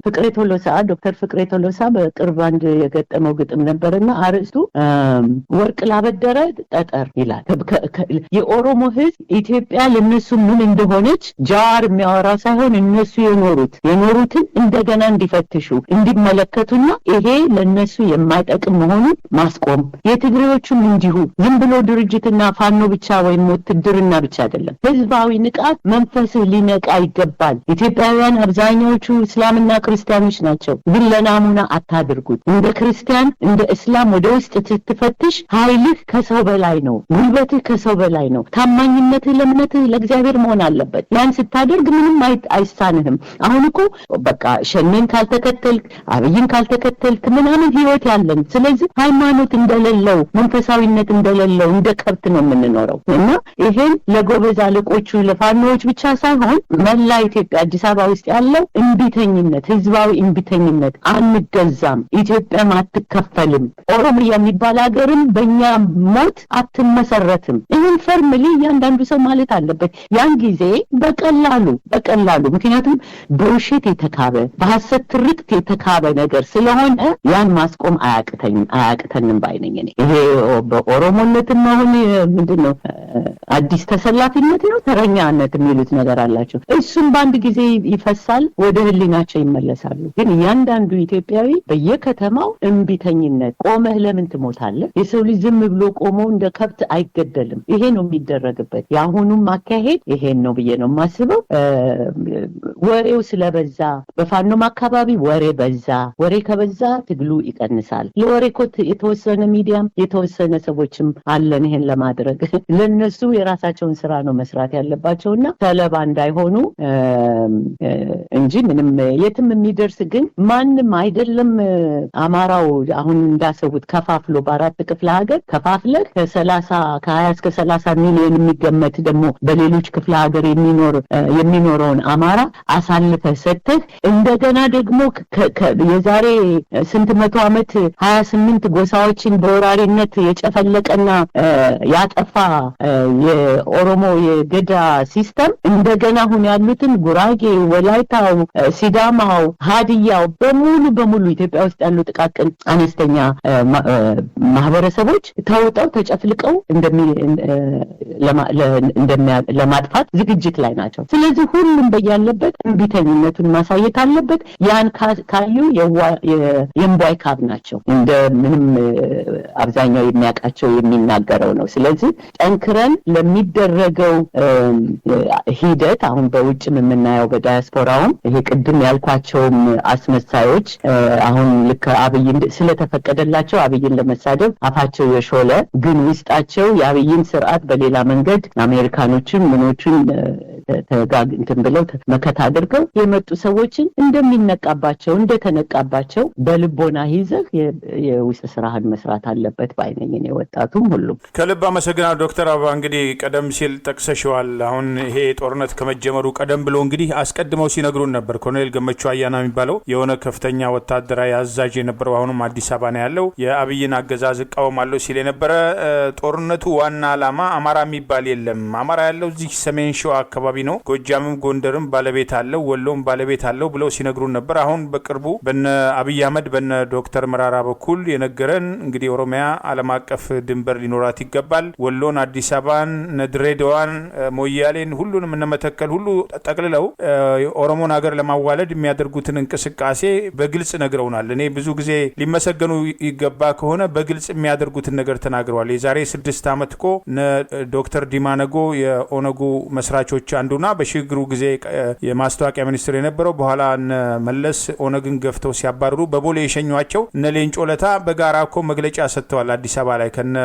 ፍቅሬ ቶሎሳ ዶክተር ፍቅሬ ቶሎሳ በቅርብ አንድ የገጠመው ግጥም ነበርና አርዕስቱ ወርቅ ላበደረ ጠጠር ይላል። የኦሮሞ ህዝብ ኢትዮጵያ ለነሱ ምን እንደሆነች ጃዋር የሚያወራ ሳይሆን እነሱ የኖሩትን እንደገና እንዲፈትሹ እንዲመለከቱና ይሄ ለነሱ የማይጠቅም መሆኑን ማስቆም። የትግሬዎቹም እንዲሁ ዝም ብሎ ድርጅትና ፋኖ ብቻ ወይም ውትድርና ብቻ አይደለም። ህዝባዊ ንቃት መንፈስህ ሊነቃ ይገባል። ኢትዮጵያውያን አብዛኛዎቹ እስላምና ክርስቲያኖች ናቸው፣ ግን ለናሙና አታድርጉት። እንደ ክርስቲያን እንደ እስላም ወደ ውስጥ ስትፈትሽ ኃይልህ ከሰው በላይ ነው፣ ጉልበትህ ከሰው በላይ ነው። ታማኝነትህ ለእምነትህ ለእግዚአብሔር መሆን አለበት። ያን ስታደርግ ምንም አይሳንህም። አሁን እኮ በቃ ሸኔን ካልተከተልክ አብይን ካልተከተልክ ምናምን ህይወት ያለን። ስለዚህ ሃይማኖት እንደሌለው መንፈሳዊነት እንደሌለው እንደ ከብት ነው የምንኖረው እና ይሄን ለጎበዝ አለቆቹ ለፋኖች ብቻ ሳይሆን መላ ኢትዮጵያ አዲስ አበባ ውስጥ ያለው እንቢተኝነት፣ ህዝባዊ እንቢተኝነት፣ አንገዛም፣ ኢትዮጵያም አትከፈልም፣ ኦሮሚያ የሚባል ሀገርም በእኛ ሞት አትመሰረትም። ይህን ፈርምሊ እያንዳንዱ ሰው ማለት አለበት። ያን ጊዜ በቀላሉ ምክንያቱም በውሸት የተካበ በሐሰት ትርክት የተካበ ነገር ስለሆነ ያን ማስቆም አያቅተንም ባይነኝ እኔ። ይሄ በኦሮሞነትም አሁን ምንድነው አዲስ ተሰላፊነት ነው ተረኛነት የሚሉት ነገር አላቸው። እሱም በአንድ ጊዜ ይፈሳል፣ ወደ ህሊናቸው ይመለሳሉ። ግን እያንዳንዱ ኢትዮጵያዊ በየከተማው እንቢተኝነት፣ ቆመህ ለምን ትሞታለህ? የሰው ልጅ ዝም ብሎ ቆሞ እንደ ከብት አይገደልም። ይሄ ነው የሚደረግበት። የአሁኑም ማካሄድ ይሄን ነው ብዬ ነው የማስበው። ወሬው ስለበዛ በፋኖም አካባቢ ወሬ በዛ። ወሬ ከበዛ ትግሉ ይቀንሳል። ለወሬ እኮ የተወሰነ ሚዲያም የተወሰነ ሰዎችም አለን ይሄን ለማድረግ። ለነሱ የራሳቸውን ስራ ነው መስራት ያለባቸውና ሰለባ እንዳይሆኑ እንጂ ምንም የትም የሚደርስ ግን ማንም አይደለም። አማራው አሁን እንዳሰቡት ከፋፍሎ በአራት ክፍለ ሀገር ከፋፍለህ ከ20 እስከ 30 ሚሊዮን የሚገመት ደግሞ በሌሎች ክፍለ ሀገር የሚኖረውን አማራ አሳልፈህ ሰጥተህ እንደገና ደግሞ የዛሬ ስንት መቶ ዓመት 28 ጎሳዎችን በወራሪነት የጨፈለቀና ያጠፋ የኦሮሞ የገዳ ሲስተም እንደገና አሁን ያሉትን ጉራጌ፣ ወላይታው፣ ሲዳማው፣ ሀዲያው በሙሉ ኢትዮጵያ ውስጥ ያሉ ጥቃቅን አነስተኛ ማህበረሰቦች ተውጠው ተጨፍልቀው ለማጥፋት ዝግጅት ላይ ናቸው። ስለዚህ ሁሉም በያለበት እንቢተኝነቱን ማሳየት አለበት። ያን ካዩ የእምቧይ ካብ ናቸው። እንደ ምንም አብዛኛው የሚያውቃቸው የሚናገረው ነው። ስለዚህ ጠንክረን ለሚደረገው ሂደት አሁን በውጭም የምናየው በዳያስፖራውም ይሄ ቅድም ያልኳቸውም አስመሳዮች አሁን ልክ አብይ ስለተፈቀደላቸው አብይን ለመሳደብ አፋቸው የሾለ ግን ውስጣቸው የአብይን ስርዓት በሌላ መንገድ አሜሪካኖችን ምኖችን እንትን ብለው መከታ አድርገው የመጡ ሰዎችን እንደሚነቃባቸው እንደተነቃባቸው በልቦና ይዘህ የውስጥ ስራህን መስራት አለበት ባይነኝ እኔ። ወጣቱም ሁሉም ከልብ አመሰግናለሁ ዶክተር አበባ። እንግዲህ ቀደም ሲል ጠቅሰሽዋል። አሁን ይሄ ጦርነት ከመጀመሩ ቀደም ብሎ እንግዲህ አስቀድመው ሲነግሩን ነበር። ኮሎኔል ገመቹ አያና የሚባለው የሆነ ከፍተኛ ወታደራዊ አዛዥ የነበረው አሁንም አዲስ አበባ ነው ያለው የአብይን አገዛዝ እቃወማለሁ ሲል የነበረ ጦርነቱ ዋና ዓላማ አማራ የሚባል የለም፣ አማራ ያለው እዚህ ሰሜን ሸዋ አካባቢ ነው፣ ጎጃምም ጎንደርም ባለቤት አለው፣ ወሎም ባለቤት አለው ብለው ሲነግሩን ነበር። አሁን በቅርቡ በነ አብይ አህመድ በነ ዶክተር መራራ በኩል የነገረን እንግዲህ ኦሮሚያ ዓለም አቀፍ ድንበር ሊኖራት ይገባል፣ ወሎን፣ አዲስ አበባን፣ ድሬዳዋን፣ ሞያሌን ሁሉንም እነመተከል ሁሉ ጠቅልለው ኦሮሞን ሀገር ለማዋለድ የሚያደርጉትን እንቅስቃሴ በግልጽ ነግረውናል። እኔ ብዙ ጊዜ ሊመሰገኑ ይገባ ከሆነ በግልጽ የሚያደርጉትን ነገር ተናግረዋል። የዛሬ 6 ዓመት እኮ ዶክተር ዲማ ነጎ የኦነጉ መስራቾች አንዱና በሽግግሩ ጊዜ የማስታወቂያ ሚኒስትር የነበረው በኋላ መለስ ኦነግን ገፍተው ሲያባርሩ በቦሌ የሸኟቸው እነ ሌንጮ ለታ በጋራ እኮ መግለጫ ሰጥተዋል አዲስ አበባ ላይ ከነ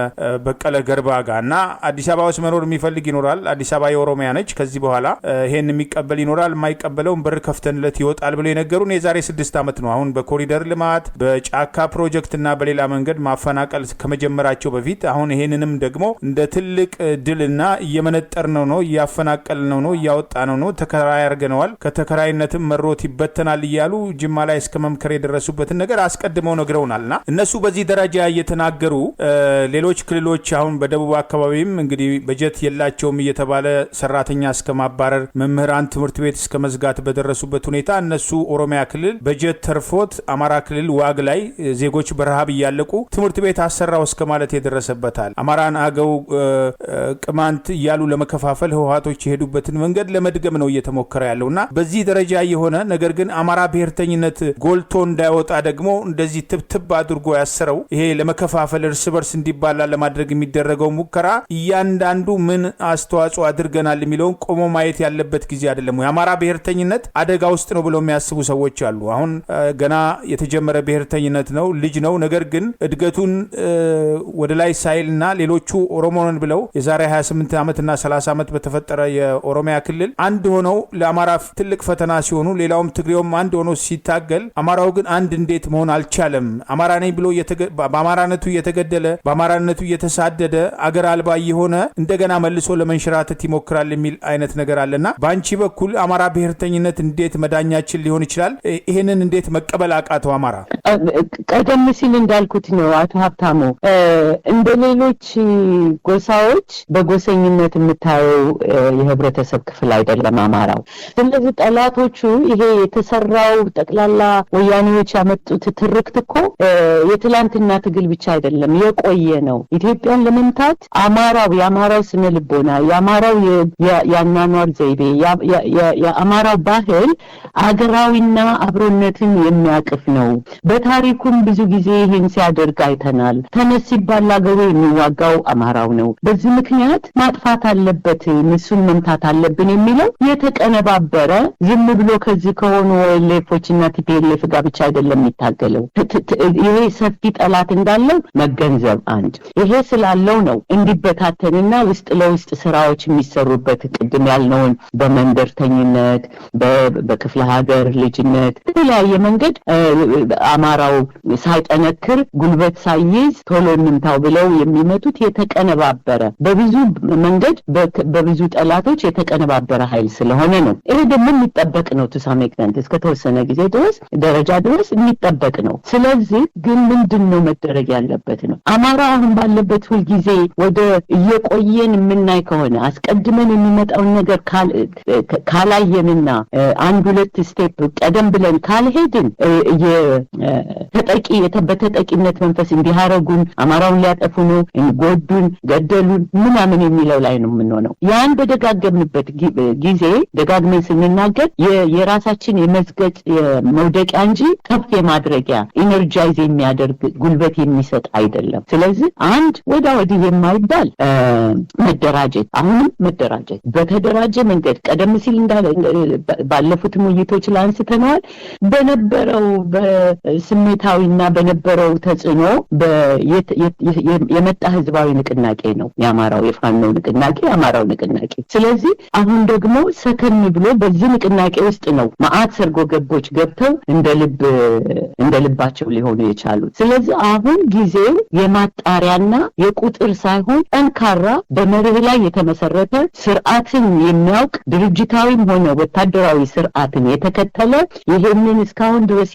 በቀለ ገርባ ጋር እና አዲስ አበባ ውስጥ መኖር የሚፈልግ ይኖራል። አዲስ አበባ የኦሮሚያ ነች። ከዚህ በኋላ ይሄን የሚቀበል ይኖራል፣ የማይቀበለውን በር ከፍተንለት ይወጣል ብለው የነገሩን የዛሬ 6 ዓመት ነው። አሁን በኮሪደር ልማት በጫካ ፕሮጀክት እና በሌላ መንገድ ማፈናቀል ከመጀመራቸው በፊት አሁን ይሄንንም ደግሞ እንደ ትልቅ ድልና እየመነጠር ነው እያፈናቀል ነው እያወጣ ነው ተከራይ አርገነዋል፣ ከተከራይነትም መሮት ይበተናል እያሉ ጅማ ላይ እስከ መምከር የደረሱበትን ነገር አስቀድመው ነግረውናልና እነሱ በዚህ ደረጃ እየተናገሩ ሌሎች ክልሎች አሁን በደቡብ አካባቢም እንግዲህ በጀት የላቸውም እየተባለ ሰራተኛ እስከ ማባረር መምህራን ትምህርት ቤት እስከ መዝጋት በደረሱበት ሁኔታ እነሱ ኦሮሚያ ክልል በጀት ተርፎት አማራ ክልል ዋግ ላይ ዜጎች በረሃብ እያለቁ ትምህርት ቤት አሰራው እስከ ማለት የደረሰበታል። አማራን፣ አገው፣ ቅማንት እያሉ ለመከፋፈል ህወሓቶች የሄዱበትን መንገድ ለመድገም ነው እየተሞከረ ያለውና በዚህ ደረጃ የሆነ ነገር ግን አማራ ብሔርተኝነት ጎልቶ እንዳይወጣ ደግሞ እንደዚህ ትብትብ አድርጎ ያሰረው ይሄ ለመከፋፈል እርስ በርስ እንዲባላ ለማድረግ የሚደረገው ሙከራ እያንዳንዱ ምን አስተዋጽኦ አድርገናል የሚለውን ቆሞ ማየት ያለበት ጊዜ አይደለም። የአማራ ብሔርተኝነት አደጋ ውስጥ ነው ብለው የሚያስቡ ሰዎች አሉ። አሁን ገና የተጀመረ ብሔርተኝነት ነው፣ ልጅ ነው። ነገር ግን እድገቱን ወደ ላይ ሳይልና ሌሎቹ ኦሮሞን ብለው የዛሬ 28 ዓመትና 30 ዓመት በተፈጠረ የኦሮሚያ ኦሮሚያ ክልል አንድ ሆነው ለአማራ ትልቅ ፈተና ሲሆኑ ሌላውም ትግሬውም አንድ ሆኖ ሲታገል አማራው ግን አንድ እንዴት መሆን አልቻለም? አማራ ነኝ ብሎ በአማራነቱ እየተገደለ በአማራነቱ እየተሳደደ አገር አልባ የሆነ እንደገና መልሶ ለመንሸራተት ይሞክራል የሚል አይነት ነገር አለና በአንቺ በኩል አማራ ብሔርተኝነት እንዴት መዳኛችን ሊሆን ይችላል? ይሄንን እንዴት መቀበል አቃተው አማራ? ቀደም ሲል እንዳልኩት ነው አቶ ሀብታሙ፣ እንደ ሌሎች ጎሳዎች በጎሰኝነት የምታየው የህብረተሰብ ክፍል አይደለም አማራው። ስለዚህ ጠላቶቹ ይሄ የተሰራው ጠቅላላ ወያኔዎች ያመጡት ትርክት እኮ የትላንትና ትግል ብቻ አይደለም፣ የቆየ ነው። ኢትዮጵያን ለመምታት የአማራው ስነ ልቦና፣ የአማራው የአኗኗር ዘይቤ፣ የአማራው ባህል አገራዊና አብሮነትን የሚያቅፍ ነው። በታሪኩም ብዙ ጊዜ ይህን ሲያደርግ አይተናል። ተነስ ሲባል አገሩ የሚዋጋው አማራው ነው። በዚህ ምክንያት ማጥፋት አለበት፣ እሱን መምታት አለብን የሚለው የተቀነባበረ ዝም ብሎ ከዚህ ከሆኑ ሌፎችና ቲፒኤልኤፍ ጋር ብቻ አይደለም የሚታገለው። ይሄ ሰፊ ጠላት እንዳለው መገንዘብ አንድ ይሄ ስላለው ነው እንዲበታተንና ውስጥ ለውስጥ ስራዎች የሚሰሩበት ቅድም ያልነውን በመንደርተኝነት በክፍለ ሀገር ልጅነት በተለያየ መንገድ አማራው ሳይጠነክር ጉልበት ሳይይዝ ቶሎ እንምታው ብለው የሚመጡት የተቀነባበረ በብዙ መንገድ በብዙ ጠላቶች የተቀነባበረ ኃይል ስለሆነ ነው። ይሄ ደግሞ የሚጠበቅ ነው ተሳሜክተንት እስከ ተወሰነ ጊዜ ድረስ ደረጃ ድረስ የሚጠበቅ ነው። ስለዚህ ግን ምንድነው መደረግ ያለበት ነው? አማራ አሁን ባለበት ሁሉ ጊዜ ወደ እየቆየን የምናይ ከሆነ አስቀድመን የሚመጣውን ነገር ካላየንና አንድ ሁለት ስቴፕ ቀደም ብለን ካልሄድን በተጠቂነት መንፈስ እንዲያረጉን አማራውን ሊያጠፉ ነው፣ ጎዱን፣ ገደሉን ምናምን የሚለው ላይ ነው የምንሆነው። ያን በደጋገምንበት ጊዜ ደጋግመን ስንናገር የራሳችን የመዝገጭ መውደቂያ እንጂ ከፍ የማድረጊያ ኢነርጃይዝ የሚያደርግ ጉልበት የሚሰጥ አይደለም። ስለዚህ አንድ ወዲህ የማይባል መደራጀት፣ አሁንም መደራጀት በተደራጀ መንገድ ቀደም ሲል ባለፉት ውይይቶች ላይ አንስተናል። በነበረው በስሜታዊና በነበረው ተጽዕኖ የመጣ ህዝባዊ ንቅናቄ ነው የአማራው የፋኖ ንቅናቄ የአማራው ንቅናቄ። ስለዚህ አሁን ደግሞ ሰከን ብሎ በዚህ ንቅናቄ ውስጥ ነው ማአት ሰርጎ ገቦች ገብተው እንደ ልባቸው ሊሆኑ የቻሉት። ስለዚህ አሁን ጊዜው የማጣሪያና የቁጥር ሳይሆን ጠንካራ በመርህ ላይ የተመሰረተ ስርዓትን የሚያውቅ ድርጅታዊም ሆነ ወታደራዊ ስርዓትን የተከተለ ይሄንን እስካሁን ድረስ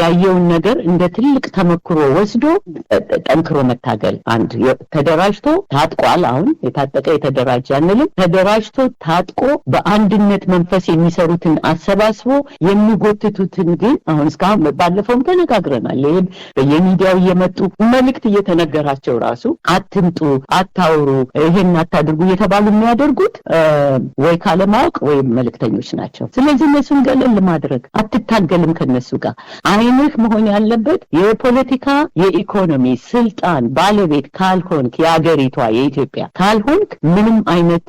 ያየውን ነገር እንደ ትልቅ ተመክሮ ወስዶ ጠንክሮ መታገል። አንድ ተደራጅቶ ታጥቋል። አሁን የታጠቀ የተደራጀ አንልም። ተደራጅቶ ታጥቆ በአንድነት መንፈስ የሚሰሩትን አሰባስቦ የሚጎትቱትን ግን አሁን እስካሁን ባለፈውም ተነጋግረናል። ይሄን በየሚዲያው እየመጡ መልእክት እየተነገራቸው ራሱ አትምጡ፣ አታውሩ፣ ይሄን አታድርጉ እየተባሉ የሚያደርጉት ወይ ካለማወቅ ወይም መልእክተኞች ናቸው። ስለዚህ እነሱን ገለል ማድረግ አትታገልም ከነሱ ጋር። አይንህ መሆን ያለበት የፖለቲካ የኢኮኖሚ ስልጣን ባለቤት ካልሆንክ የአገሪቷ የኢትዮጵያ ካልሆንክ ምንም አይነት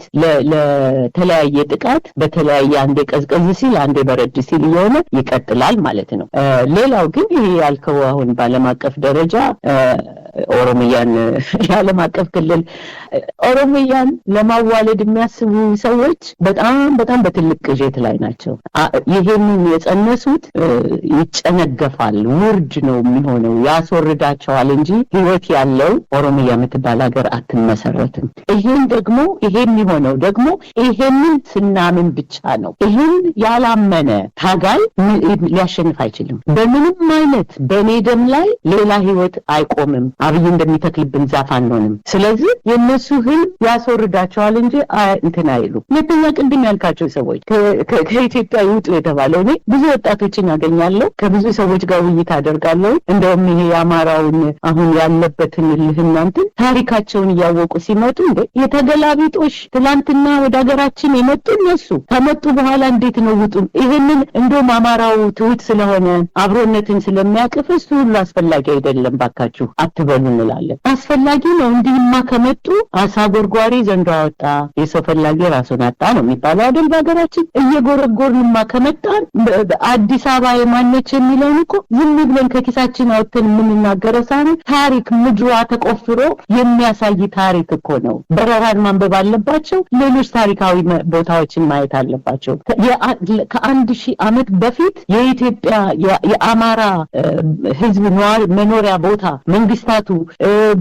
ለተለያየ ጥቃት በተለያየ አንዴ ቀዝቀዝ ሲል አንዴ በረድ ሲል እየሆነ ይቀጥላል ማለት ነው። ሌላው ግን ይሄ ያልከው አሁን በዓለም አቀፍ ደረጃ ኦሮሚያን የዓለም አቀፍ ክልል ኦሮሚያን ለማዋለድ የሚያስቡ ሰዎች በጣም በትልቅ ቅዠት ላይ ናቸው። ይሄንን የጸነሱት ይጨነገፋል፣ ውርድ ነው የሚሆነው፣ ያስወርዳቸዋል እንጂ ህይወት ያለው ኦሮሚያ የምትባል ሀገር አትመሰረትም። ይሄን ደግሞ የሚሆነው ደግሞ ይሄንን ስናምን ብቻ ነው። ይሄን ያላመነ ታጋይ ሊያሸንፍ አይችልም። በምንም አይነት በኔ ደም ላይ ሌላ ህይወት አይቆምም። አብይ እንደሚተክልብን ዛፍ አንሆንም። ስለዚህ የነሱ ህልም ያስወርዳቸዋል እንጂ እንትን አይሉ። ሁለተኛ ቅድም ያልካቸው ሰዎች ከኢትዮጵያ ይውጡ የተባለው እኔ ብዙ ወጣቶችን ያገኛለሁ፣ ከብዙ ሰዎች ጋር ውይይት አደርጋለሁ። እንደውም ይሄ የአማራውን አሁን ያለበትን ልህናንትን ታሪካቸውን እያወቁ ሲመጡ የተገላቢጦሽ ትላንትና ወደ ሀገራችን የመጡ እነሱ ከመጡ በኋላ እንዴት ነው ውጡ? ይሄንን እንደውም አማራው ትውት ስለሆነ አብሮነትን ስለሚያቅፍ እሱ ሁሉ አስፈላጊ አይደለም ባካችሁ አትበሉ በሉ እንላለን። አስፈላጊ ነው። እንዲህማ ከመጡ አሳ ጎርጓሪ ዘንዶ አወጣ የሰው ፈላጊ ራሱን አጣ ነው የሚባለው አይደል? በሀገራችን እየጎረጎርንማ ከመጣን አዲስ አበባ የማነች የሚለውን እኮ ዝም ብለን ከኪሳችን አውጥተን የምንናገረው ሳይሆን ታሪክ ምድሯ ተቆፍሮ የሚያሳይ ታሪክ እኮ ነው። በረራን ማንበብ አለባቸው። ሌሎች ታሪካዊ ቦታዎችን ማየት አለባቸው። ከ1000 ዓመት በፊት የኢትዮጵያ የአማራ ህዝብ መኖሪያ ቦታ መንግስታቱ፣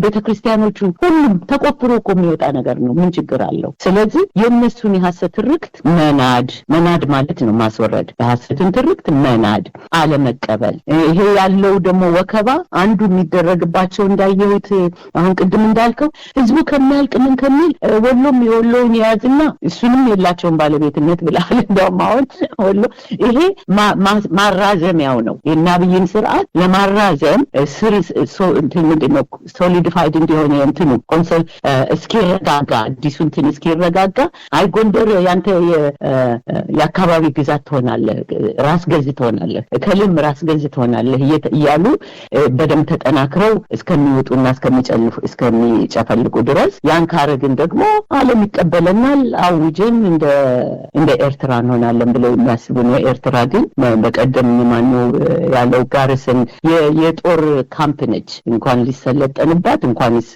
ቤተክርስቲያኖቹ ሁሉም ተቆፍሮ እኮ የሚወጣ ነገር ነው። ምን ችግር አለው? ስለዚህ የእነሱን የሐሰት ትርክት መናድ ማለት ነው ማስወረድ። የሐሰትን ትርክት መናድ፣ አለመቀበል። ይሄ ያለው ደግሞ ወከባ አንዱ የሚደረግባቸው እንዳየሁት አሁን ቅድም እንዳልከው ህዝቡ ከሚያልቅ ምን ከሚል ወሎም የወሎውን ያዝና እሱንም የላቸውን ባለቤትነት ብላል። እንደውም አሁን ወሎ ይሄ ማራዘሚያው ነው። የናብይን ስርዓት ለማራዘም ስር ምንድነው ሶሊዲፋይድ እንዲሆን እንትኑ ኮንሰል እስኪረጋጋ አዲሱ እንትን እስኪረጋጋ አይ ጎንደር ያንተ የአካባቢ ግዛት ትሆናለህ፣ ራስ ገዝ ትሆናለህ፣ ከልም ራስ ገዝ ትሆናለህ እያሉ በደም ተጠናክረው እስከሚወጡና እስከሚጨፈልቁ ድረስ ያን ካረግን ደግሞ ዓለም ይቀበለናል፣ አውጀን እንደ ኤርትራ እንሆናለን ብለው የሚያስቡ ነው። ኤርትራ ግን በቀደም ማኑ ያለው ጋርስን የጦር ካምፕ ነች። እንኳን ሊሰለጠንባት እንኳንስ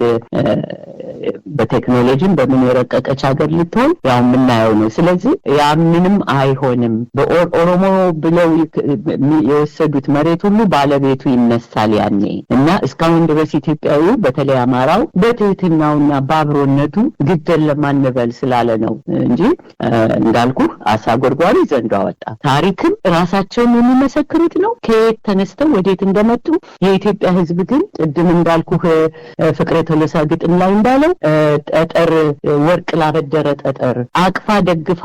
በቴክኖሎጂም በምን የረቀቀች ሀገር ልትሆን ያው የምናየው ነው። ስለዚህ ያ ምንም አይሆንም። በኦሮሞ ብለው የወሰዱት መሬት ሁሉ ባለቤቱ ይነሳል ያኔ እና እስካሁን ድረስ ኢትዮጵያዊ በተለይ አማራው በትህትናውና በአብሮነቱ ግደል ለማንበል ስላለ ነው እንጂ እንዳልኩ አሳ ጎርጓሪ ዘንዶ አወጣ። ታሪክም ራሳቸውን የሚመሰክሩት ነው ከየት ተነስተው ወዴት እንደመጡ። የኢትዮጵያ ሕዝብ ግን ቅድም እንዳልኩ ፍቅረ ቶሎሳ ግጥም ላይ እንዳለው ጠጠር ወርቅ ላበደረ ጠጠር አቅፋ ደግፋ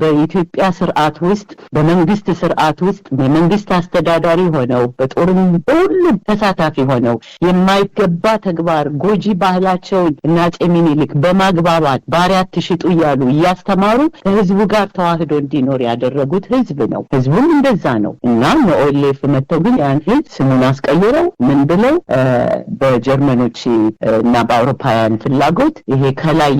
በኢትዮጵያ ስርዓት ውስጥ በመንግስት ስርዓት ውስጥ የመንግስት አስተዳዳሪ ሆነው በጦርም ሁሉም ተሳታፊ ሆነው የማይገባ ተግባር ጎጂ ባህላቸውን እና አፄ ምኒልክ በማግባባት ባሪያ ትሽጡ እያሉ እያስተማሩ ከህዝቡ ጋር ተዋህዶ እንዲኖር ያደረጉት ህዝብ ነው። ህዝቡም እንደዛ ነው እና ኦኤልኤፍ መተው ግን ያን ህዝብ ስሙን አስቀይረው ምን ብለው በጀርመኖች እና በአውሮፓውያን ፍላጎት ይሄ ከላይ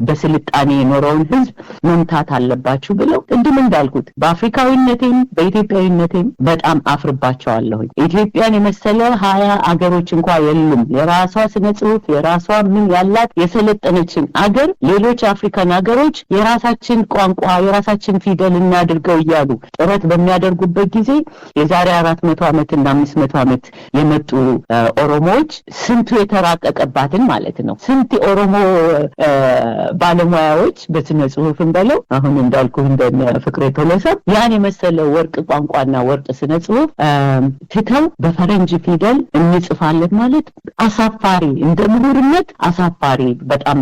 በስልጣኔ የኖረውን ህዝብ መምታት አለባችሁ ብለው ቅድም እንዳልኩት በአፍሪካዊነቴም በኢትዮጵያዊነቴም በጣም አፍርባቸዋለሁ። ኢትዮጵያን የመሰለ 20 አገሮች እንኳን የሉም። የራሷ ስነ ጽሁፍ የራሷ ምን ያላት የሰለጠነችን አገር ሌሎች አፍሪካን አገሮች የራሳችን ቋንቋ የራሳችን ፊደል እናድርገው እያሉ ጥረት በሚያደርጉበት ጊዜ የዛሬ 400 ዓመት እና 500 ዓመት የመጡ ኦሮሞዎች ስንቱ የተራቀቀባትን ማለት ነው። ስንት ኦሮሞ ባለሙያዎች በስነ ጽሁፍም በለው አሁን እንዳልኩ እንደነ ፍቅረ ቶሎሳ ያን የመሰለ ወርቅ ቋንቋና ወርቅ ስነ ጽሁፍ ትተው በፈረንጅ ፊደል እንጽፋለን ማለት አሳፋሪ፣ እንደ ምሁርነት አሳፋሪ። በጣም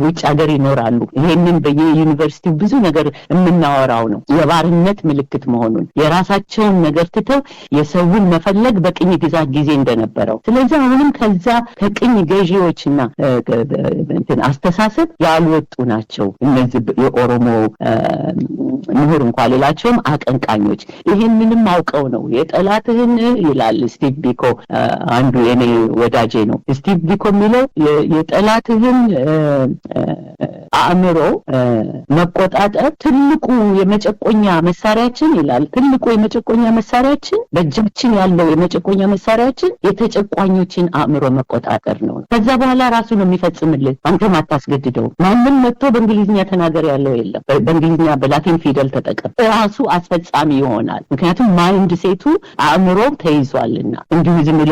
ውጭ ሀገር ይኖራሉ። ይሄንን በየዩኒቨርሲቲው ብዙ ነገር የምናወራው ነው። የባርነት ምልክት መሆኑን የራሳቸውን ነገር ትተው የሰውን መፈለግ በቅኝ ግዛት ጊዜ እንደነበረው። ስለዚህ አሁንም ከዛ ከቅኝ ገዢዎችና አስተሳሰብ ያልወጡ ናቸው እነዚህ የኦሮሞ ምሁር እንኳን ሌላቸውም አቀንቃኞች። ይሄንንም አውቀው ነው የጠላትህን ይላል ስቲቭ ቢኮ፣ አንዱ የኔ ወዳጄ ነው። ስቲቭ ቢኮ የሚለው የጠላትህን አእምሮ መቆጣጠር ትልቁ የመጨቆኛ መሳሪያችን ይላል። ትልቁ የመጨቆኛ መሳሪያችን በእጃችን ያለው የመጨቆኛ መሳሪያችን የተጨቋኞችን አእምሮ መቆጣጠር ነው። ከዛ በኋላ ራሱ ነው የሚፈጽምልህ። አንተም አታስገድደው። ማንም መጥቶ በእንግሊዝኛ ተናገር ያለው የለም። በእንግሊዝኛ በላቲን ፊደል ተጠቀም፣ ራሱ አስፈጻሚ ይሆናል። ምክንያቱም ማይንድ ሴቱ አእምሮ ተይዟልና እንዲሁ ዝም ብሎ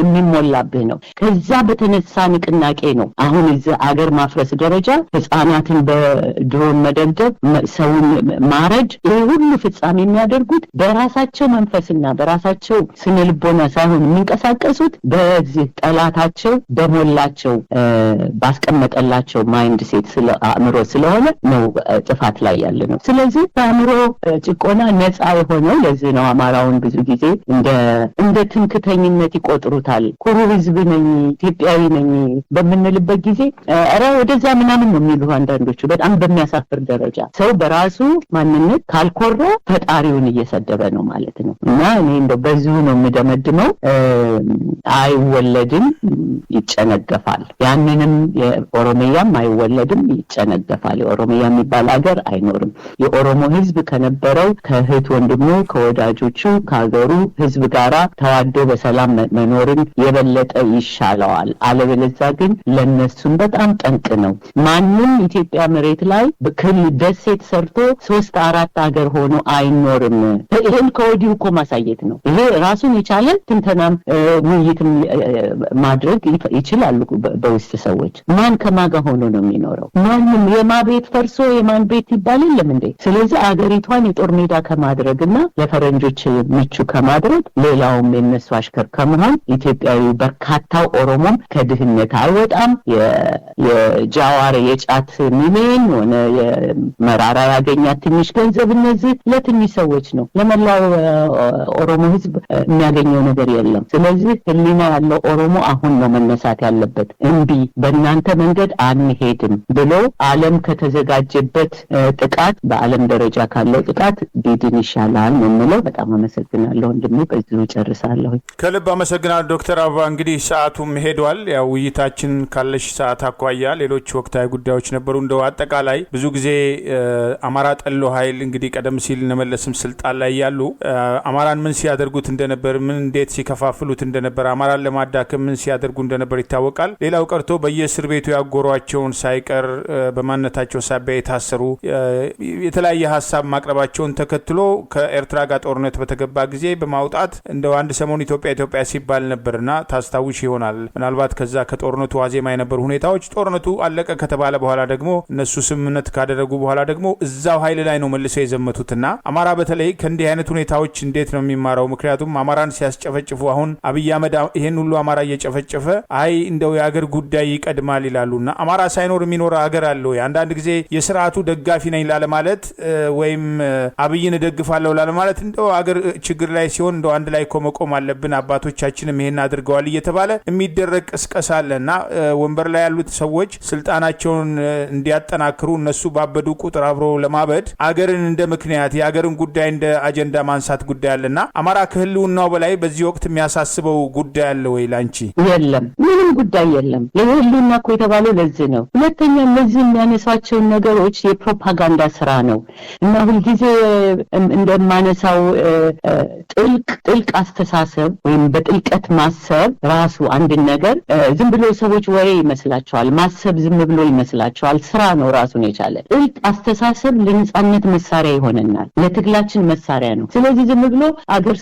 የሚሞላብህ ነው። ከዛ በተነሳ ንቅናቄ ነው አሁን እዚህ አገር ማፍረስ ደረጃ ህፃናትን በድሮን መደብደብ፣ ሰውን ማረድ፣ ይሄ ሁሉ ፍጻሜ የሚያደርጉት በራሳቸው መንፈስና በራሳቸው ስነ ልቦና ሳይሆን የሚንቀሳቀሱት በዚህ ጠላታቸው በሞላቸው ባስቀመጠላቸው ማይንድ ሴት አእምሮ ስለሆነ ነው ጥፋት ላይ ያለ ነው። ስለዚህ በአእምሮ ጭቆና ነፃ የሆነው ለዚህ ነው አማራውን ብዙ ጊዜ እንደ ትምክተኝነት ይቆጥሩታል። ኩሩ ህዝብ ነኝ ኢትዮጵያዊ ነኝ በምንልበት ጊዜ ኧረ ወደዛ ምናምን ነው የሚሉ አንዳንዶቹ በጣም በሚያሳፍር ደረጃ ሰው በራሱ ማንነት ካልኮራ ፈጣሪውን እየሰደበ ነው ማለት ነው። እና እኔ እንደው በዚሁ ነው የምደመድመው። አይወለድም ይጨነገፋል። ያንንም የኦሮሚያም አይወለድም ይጨነገፋል። የኦሮሚያ የሚባል ሀገር አይኖርም። የኦሮሞ ህዝብ ከነበረው ከእህት ወንድሙ ከወዳጆቹ ከሀገሩ ህዝብ ጋራ ተዋዶ በሰላም መኖርን የበለጠ ይሻለዋል። አለበለዚያ ግን ለነሱም በጣም ጠንቅ ነው። ማንም ኢትዮጵያ መሬት ላይ በክልል ደሴት ሰርቶ 3-4 ሀገር ሆኖ አይኖርም። ይሄን ከወዲሁ እኮ ማሳየት ነው። ይሄ ራሱን የቻለ ትንተናም ውይይትም ማድረግ ይችላሉ በውስጥ ሰዎች። ማን ከማጋ ሆኖ ነው የሚኖረው? ማንም የማቤት ፈርሶ የማን ቤት ይባል የለም እንዴ? ስለዚህ አገሪቷን የጦር ሜዳ ከማድረግና ለፈረንጆች ምቹ ከማድረግ ሌላውም የነሱ አሽከር ከመሆን ኢትዮጵያዊ በርካታው ኦሮሞም ከድህነት አይወጣም። የጃዋር የጫት ሚሊዮን ሆነ የመራራ ያገኛት ትንሽ ገንዘብ እነዚህ ለትንሽ ሰዎች ነው። ለመላው ኦሮሞ ህዝብ የሚያገኘው ነገር የለም። ስለዚህ ህሊና ያለው ኦሮሞ አሁን ነው መነሳት ያለበት። እንቢ በእናንተ መንገድ አንሄድም ብሎ ዓለም ከተዘጋጀበት ጥቃት በዓለም ደረጃ ካለው ጥቃት ቢድን ይሻላል ነው የምለው። በጣም አመሰግናለሁ። ወንድሜ በዚሁ ጨርሳለሁ። ከልብ አመሰግናለሁ ዶክተር አበባ። እንግዲህ ሰዓቱም ሄዷል። ያው ውይይታችን ካለሽ ሰዓት አኳያ ሌሎች ወቅታዊ ጉዳዮች ነበሩ። እንደው አጠቃላይ ብዙ ጊዜ አማራ ጠሎ ኃይል እንግዲህ ቀደም ሲል ነመለስም ስልጣን ላይ ያሉ አማራን ምን ሲያደርጉት እንደነበር፣ ምን እንዴት ሲከፋፍሉት እንደነበር፣ አማራን ለማዳከም ምን ሲያደርጉ እንደነበር ይታወቃል። ሌላው ቀርቶ በየእስር ቤቱ ያጎሯቸውን ሳይቀር በማንነታቸው ሳቢያ የታሰሩ የተለያየ ሀሳብ ማቅረባቸውን ተከትሎ ከኤርትራ ጋር ጦርነት በተገባ ጊዜ በማውጣት እንደው አንድ ሰሞን ኢትዮጵያ ሲባል ነበርና ታስታውሽ ይሆናል። ምናልባት ከዛ ከጦርነቱ ዋዜማ የነበሩ ሁኔታዎች ጦርነቱ አለቀ ከተባለ በኋላ ደግሞ እነሱ ስምምነት ካደረጉ በኋላ ደግሞ እዛው ኃይል ላይ ነው መልሰው የዘመቱትና አማራ በተለይ ከእንዲህ አይነት ሁኔታዎች እንዴት ነው የሚማረው? ምክንያቱም አማራን ሲያስጨፈጭፉ አሁን አብይ አህመድ ይሄን ሁሉ አማራ እየጨፈጨፈ አይ እንደው የሀገር ጉዳይ ይቀድማል ይላሉና አማራ ሳይኖር የሚኖር ሀገር አለ ወይ? አንዳንድ ጊዜ የስርዓቱ ደጋፊ ነኝ ላለማለት ወይም አብይን ደግፋለሁ ላለማለት እንደው ሀገር ችግር ላይ ሲሆን እንደው አንድ ላይ ቆመቆም አለብን አባቶቻችንም ይሄን አድርገዋል እየተባለ የሚደረግ ቅስቀሳ አለና ወንበር ላይ ያሉት ሰዎች ስልጣናቸውን እንዲያጠናክሩ እነሱ ባበዱ ቁጥር አብሮ ለማበድ አገርን እንደ ምክንያት የአገርን ጉዳይ እንደ አጀንዳ ማንሳት ጉዳይ አለና አማራ ከህልውናው በላይ በዚህ ወቅት የሚያሳስበው ጉዳይ አለ ወይ ላንቺ? የለም፣ ምንም ጉዳይ የለም። ለህልውና እኮ የተባለው ለዚህ ነው። ሁለተኛ እነዚህ የሚያነሷቸው ነገሮች የፕሮፓጋንዳ ስራ ነው እና ሁልጊዜ እንደማነሳው ጥልቅ አስተሳሰብ ወይም በጥልቀት ማሰብ ራሱ አንድ ነገር ዝም ብሎ ሰዎች ወሬ ይመስላቸዋል። ማሰብ ዝም ብሎ ይመስላቸዋል። ስራ ነው ራሱን የቻለ። ጥልቅ አስተሳሰብ ለነጻነት መሳሪያ ይሆነናል፣ ለትግላችን መሳሪያ ነው። ስለዚህ ዝም ብሎ አገር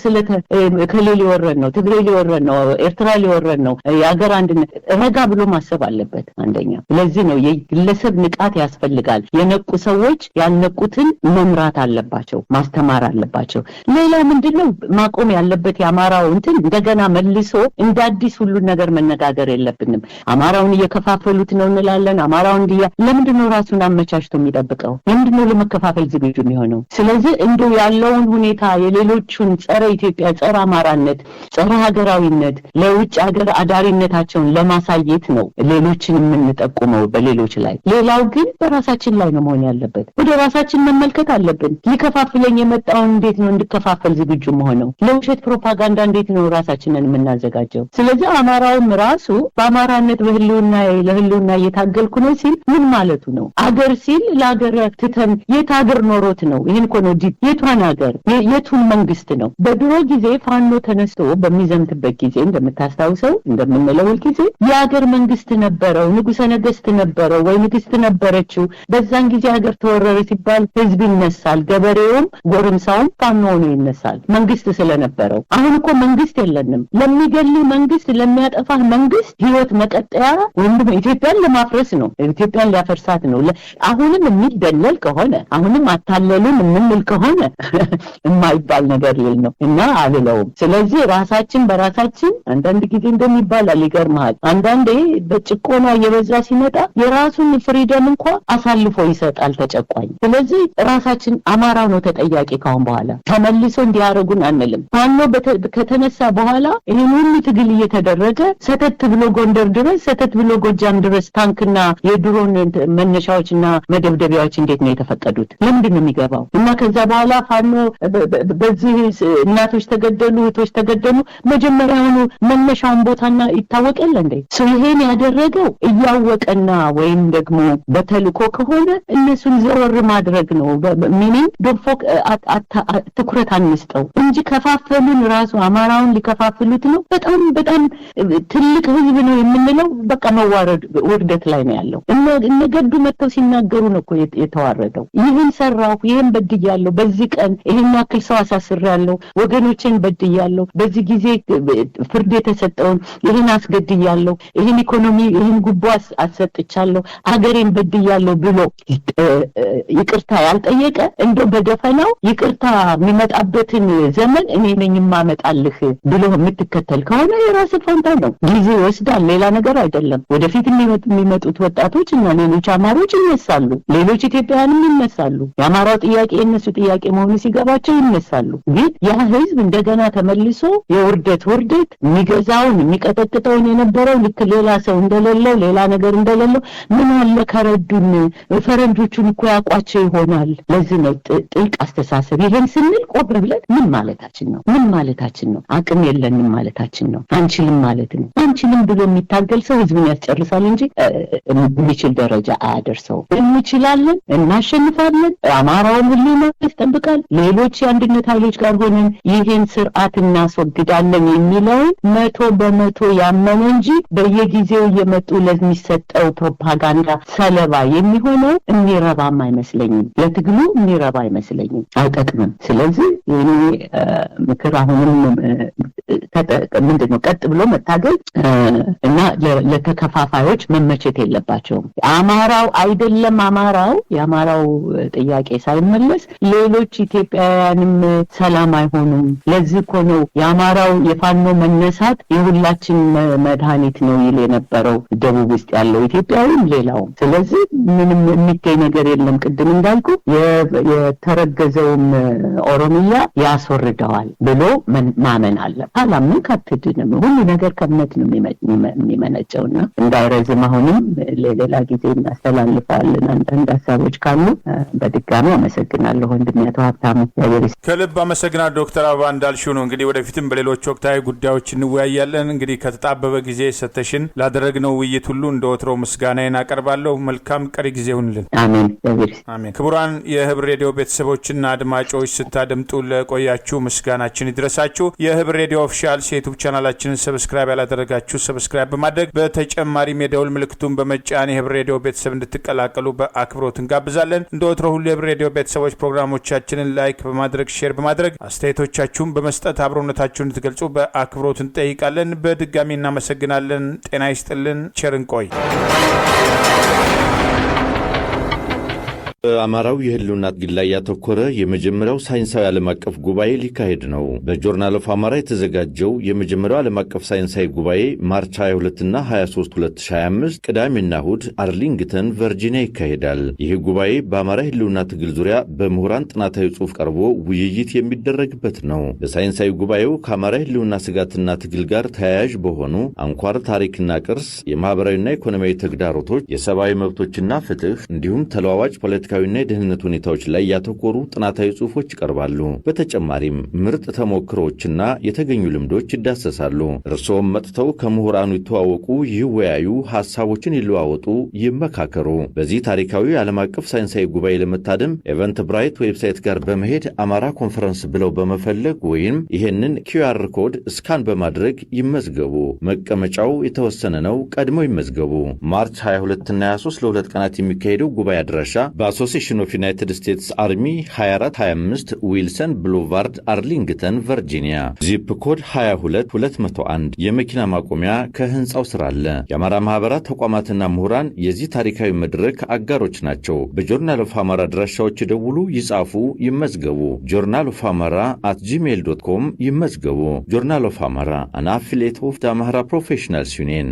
ከሌ ሊወረን ነው፣ ትግሬ ሊወረን ነው፣ ኤርትራ ሊወረን ነው፣ የአገር አንድነት ረጋ ብሎ ማሰብ አለበት አንደኛ። ስለዚህ ነው የግለሰብ ንቃት ያስፈልጋል። የነቁ ሰዎች ያልነቁትን መምራት አለባቸው፣ ማስተማር አለባቸው። ሌላ ምንድነው ማቆም ያለበት? የአማራው እንትን እንደገና መልሶ እንደ አዲስ ሁሉ ነገር መነጋገር የለብንም። አማራውን እየከፋፈሉት ነው እንላለን። አማራው ለምንድነው ራሱን አመቻችቶ የሚጠብቀው? ለምንድነው ለመከፋፈል ዝግጁ የሚሆነው? ስለዚህ እንደው ያለውን ሁኔታ የሌሎቹን ጸረ ኢትዮጵያ፣ ጸረ አማራነት፣ ጸረ ሀገራዊነት ለውጭ ሀገር አዳሪነታቸውን ለማሳየት ነው ሌሎችን የምንጠቁመው በሌሎች ላይ። ሌላው ግን በራሳችን ላይ ነው መሆን ያለበት። ወደ ራሳችን መመልከት አለብን። ሊከፋፍለኝ የመጣውን እንዴት ነው እንድከፋፈል ዝግጁ መሆነው? ለውሸት ፕሮፓጋንዳ እንዴት ነው ራሳችንን የምናዘጋጀው? ስለዚህ አማራውም ራሱ በአማራነት ለህልውና እየታገልኩ ነው ሲል ምን ማለቱ ነው? አገር ሲል ለአገር ትተን የት አገር ኖሮት ነው? ይሄን እኮ ነው የቷን አገር የቱን መንግስት ነው? በድሮ ጊዜ ፋኖ ተነስቶ በሚዘምትበት ጊዜ እንደምታስታውሰው እንደምንለው ጊዜ የአገር መንግስት ነበረው፣ ንጉሰ ነገስት ነበረው ወይ ንግስት ነበረችው። በዛን ጊዜ ሀገር ተወረረ ሲባል ህዝብ ይነሳል፣ ገበሬውም ጎረምሳውም ፋኖ ሆኖ ይነሳል መንግስት ስለነበረው። አሁን እኮ መንግስት የለንም። ለሚገልህ መንግስት፣ ለሚያጠፋህ መንግስት ህይወት መቀጠያ ወይም ኢትዮጵያን ለማፍረስ ነው፣ ኢትዮጵያን ሊያፈርሳት ነው። አሁንም የሚደለል ከሆነ አሁንም አታለሉን የምንል ከሆነ የማይባል ነገር ሊል ነው እና አልለውም። ስለዚህ ራሳችን በራሳችን አንዳንድ ጊዜ እንደሚባላል ይገርምሃል፣ አንዳንዴ በጭቆና እየበዛ ሲመጣ የራሱን ፍሪደም እንኳን አሳልፎ ይሰጣል ተጨቋኝ። ስለዚህ ራሳችን አማራው ነው ተጠያቂ። ካሁን በኋላ ተመልሶ እንዲያረጉን አንልም። ፋኖ ከተነሳ በኋላ ይሄን ሁሉ ትግል እየተደረገ ሰተት ብሎ ጎንደር ድረስ፣ ሰተት ብሎ ጎጃም ድረስ ታንክና የድሮ የድሮን መነሻዎችና መደብደቢያዎች እንዴት ነው የተፈቀዱት? ለምንድን ነው የሚገባው? እና ከዛ በኋላ ፋኖ በዚህ እናቶች ተገደሉ፣ እህቶች ተገደሉ፣ መጀመሪያውኑ መነሻውን ቦታና ይታወቅ የለ እንዴ? ይሄን ያደረገው እያወቀና ወይም ደግሞ በተልኮ ከሆነ እነሱን ዘወር ማድረግ ነው። ሚኒንግ ዶፎክ ትኩረት አንስጠው እንጂ ከፋፈሉን ራሱ አማራውን ሊከፋፍሉት ነው። በጣም በጣም ትልቅ ህዝብ ነው የምንለው በቃ መዋረድ ውርደት ላይ ነው ያለው። እነ ገዱ መጥተው ሲናገሩ ነው እኮ የተዋረደው። ይህን ሰራሁ፣ ይህን በድያለሁ፣ በዚህ ቀን ይህን ያክል ሰው አሳስሬያለሁ፣ ወገኖችን በድያለሁ፣ በዚህ ጊዜ ፍርድ የተሰጠውን ይህን አስገድያለሁ፣ ይህን ኢኮኖሚ ይህን ጉቦ አሰጥቻለሁ፣ አገሬን በድያለሁ ብሎ ይቅርታ ያልጠየቀ እንደው በደፈናው ይቅርታ የሚመጣበትን ዘመን እኔ ነኝ የማመጣልህ ብሎ የምትከተል ከሆነ የራስ ፋንታ ነው። ጊዜ ይወስዳል፣ ሌላ ነገር አይደለም። ወደፊት የሚመጡት ወጣቶች እና ሌሎች አማሮች ይነሳሉ፣ ሌሎች ኢትዮጵያውያንም ይነሳሉ። የአማራው ጥያቄ የነሱ ጥያቄ መሆኑ ሲገባቸው ይነሳሉ። ግን ያ ህዝብ እንደገና ተመልሶ የውርደት የሚገዛውን የሚቀጠቅጠውን የነበረው ልክ ሌላ ሰው እንደሌለው ሌላ ነገር እንደሌለው ምን አለ ከረዱን ፈረንጆቹን እኮ ያውቋቸው ይሆናል። ለዚህ ነው ጥልቅ አስተሳሰብ። ይሄን ስንል ቆም ብለን ምን ማለታችን ነው? ምን ማለታችን ነው? አቅም የለንም ማለታችን ነው? አንችልም ማለት ነው? አንችልም ብሎ የሚታገል ሰው ህዝብን ያስጨርሳል እንጂ የሚችል ደረጃ አያደርሰው። እንችላለን፣ እናሸንፋለን፣ አማራውን ሁሉ ያስጠብቃል፣ ሌሎች የአንድነት ኃይሎች ጋር ሆነን ይሄን ስርዓት እናስወግዳለን የሚለውን 100% ያመነ እንጂ በየጊዜው እየመጡ ለሚሰጠው ፕሮፓጋንዳ ሰለባ የሚሆነው የሚረባም አይመስለኝም። ለትግሉ የሚረባ አይመስለኝም፣ አይጠቅምም። ስለዚህ የኔ ምክር አሁንም ምንድነው ቀጥ ብሎ መታገል እና ለተከፋፋዮች መመቸት የለባቸውም። አማራው አይደለም የአማራው ጥያቄ ሳይመለስ ሌሎች ኢትዮጵያውያንም ሰላም አይሆኑም። ለዚህ እኮ ነው የአማራው የፋኖ መነሳት የሁላችን መድኃኒት ነው ይል የነበረው ደቡብ ውስጥ ያለው ኢትዮጵያዊም ሌላውም። ስለዚህ ምንም የሚገኝ ነገር የለም። ቅድም እንዳልኩ የተረገዘውም ኦሮሚያ ያስወርደዋል ብሎ ማመን አለ። አላምን ካትድንም ሁሉ ነገር ከእምነት ነው የሚመነጨውና እንዳይረዝም አሁንም ለሌላ ጊዜ እናስተላልፋለን። አንዳንድ ሀሳቦች ካሉ በድጋሚ አመሰግናለሁ ወንድሜ አቶ ሀብታሙ። ከልብ አመሰግናለሁ ዶክተር አበባ። እንዳልሽው ነው እንግዲህ ወደፊትም በሌሎች ወቅታዊ ጉዳዮች እንወያያለን። እንግዲህ ከተጣበበ ጊዜ ሰተሽን ላደረግነው ውይይት ሁሉ እንደወትሮ ምስጋናዬን አቀርባለሁ። መልካም ቀሪ ጊዜ ይሁንልን። አሜን አሜን። ክቡራን የህብር ሬዲዮ ቤተሰቦችና አድማጮች ስታደምጡ ለቆያችሁ ምስጋናችን ይድረሳችሁ። የህብር ሬዲዮ ኦፊሻል ዩቲዩብ ቻናላችንን ሰብስክራይብ ያላደረጋችሁ ሰብስክራይብ በማድረግ በተጨማሪም የደውል ምልክቱን በመጫን የህብር ሬዲዮ ቤተሰብ እንድትቀላቀሉ በአክብሮት እንጋብዛለን። እንደወትሮ ሁሉ የህብር ሬዲዮ ቤተሰቦች ፕሮግራሞቻችንን ላይክ በማድረግ ሼር በማድረግ አስተያየቶቻችሁን በመስጠት አብሮነታችሁን እንድትገልጹ በአክብሮት እንጠይቃለን። በድጋሚ እናመሰግናለን። ጤና ይስጥልን። ቸር እንቆይ። በአማራው የህልውና ትግል ላይ ያተኮረ የመጀመሪያው ሳይንሳዊ ዓለም አቀፍ ጉባኤ ሊካሄድ ነው። በጆርናል ኦፍ አማራ የተዘጋጀው የመጀመሪያው ዓለም አቀፍ ሳይንሳዊ ጉባኤ ማርች 22ና 23 2025 ቅዳሜና እሁድ አርሊንግተን ቨርጂኒያ ይካሄዳል። ይህ ጉባኤ በአማራ ህልውና ትግል ዙሪያ በምሁራን ጥናታዊ ጽሑፍ ቀርቦ ውይይት የሚደረግበት ነው። በሳይንሳዊ ጉባኤው ከአማራ ህልውና ስጋትና ትግል ጋር ተያያዥ በሆኑ አንኳር ታሪክና ቅርስ፣ የማህበራዊና ኢኮኖሚያዊ ተግዳሮቶች፣ የሰብአዊ መብቶችና ፍትህ እንዲሁም ተለዋዋጭ ፖለቲካ ና የደህንነት ሁኔታዎች ላይ ያተኮሩ ጥናታዊ ጽሑፎች ይቀርባሉ። በተጨማሪም ምርጥ ተሞክሮዎችና የተገኙ ልምዶች ይዳሰሳሉ። እርስዎም መጥተው ከምሁራኑ ይተዋወቁ፣ ይወያዩ፣ ሐሳቦችን ይለዋወጡ፣ ይመካከሩ። በዚህ ታሪካዊ ዓለም አቀፍ ሳይንሳዊ ጉባኤ ለመታደም ኤቨንት ብራይት ዌብሳይት ጋር በመሄድ አማራ ኮንፈረንስ ብለው በመፈለግ ወይም ይሄንን QR ኮድ ስካን በማድረግ ይመዝገቡ። መቀመጫው የተወሰነ ነው። ቀድሞ ይመዝገቡ። ማርች 22 እና 23 ለሁለት ቀናት የሚካሄደው ጉባኤ አድራሻ አሶሲሽን ኦፍ ዩናይትድ ስቴትስ አርሚ 2425 ዊልሰን ብሉቫርድ አርሊንግተን ቨርጂኒያ። ዚፕ ኮድ 22201። የመኪና ማቆሚያ ከህንፃው ስር አለ። የአማራ ማህበራት ተቋማትና ምሁራን የዚህ ታሪካዊ መድረክ አጋሮች ናቸው። በጆርናል ኦፍ አማራ አድራሻዎች ይደውሉ፣ ይጻፉ፣ ይመዝገቡ። ጆርናል ኦፍ አማራ @gmail.com ይመዝገቡ። ጆርናል ኦፍ አማራ አን አፊሊየት ኦፍ ደ አማራ ፕሮፌሽናልስ ዩኒየን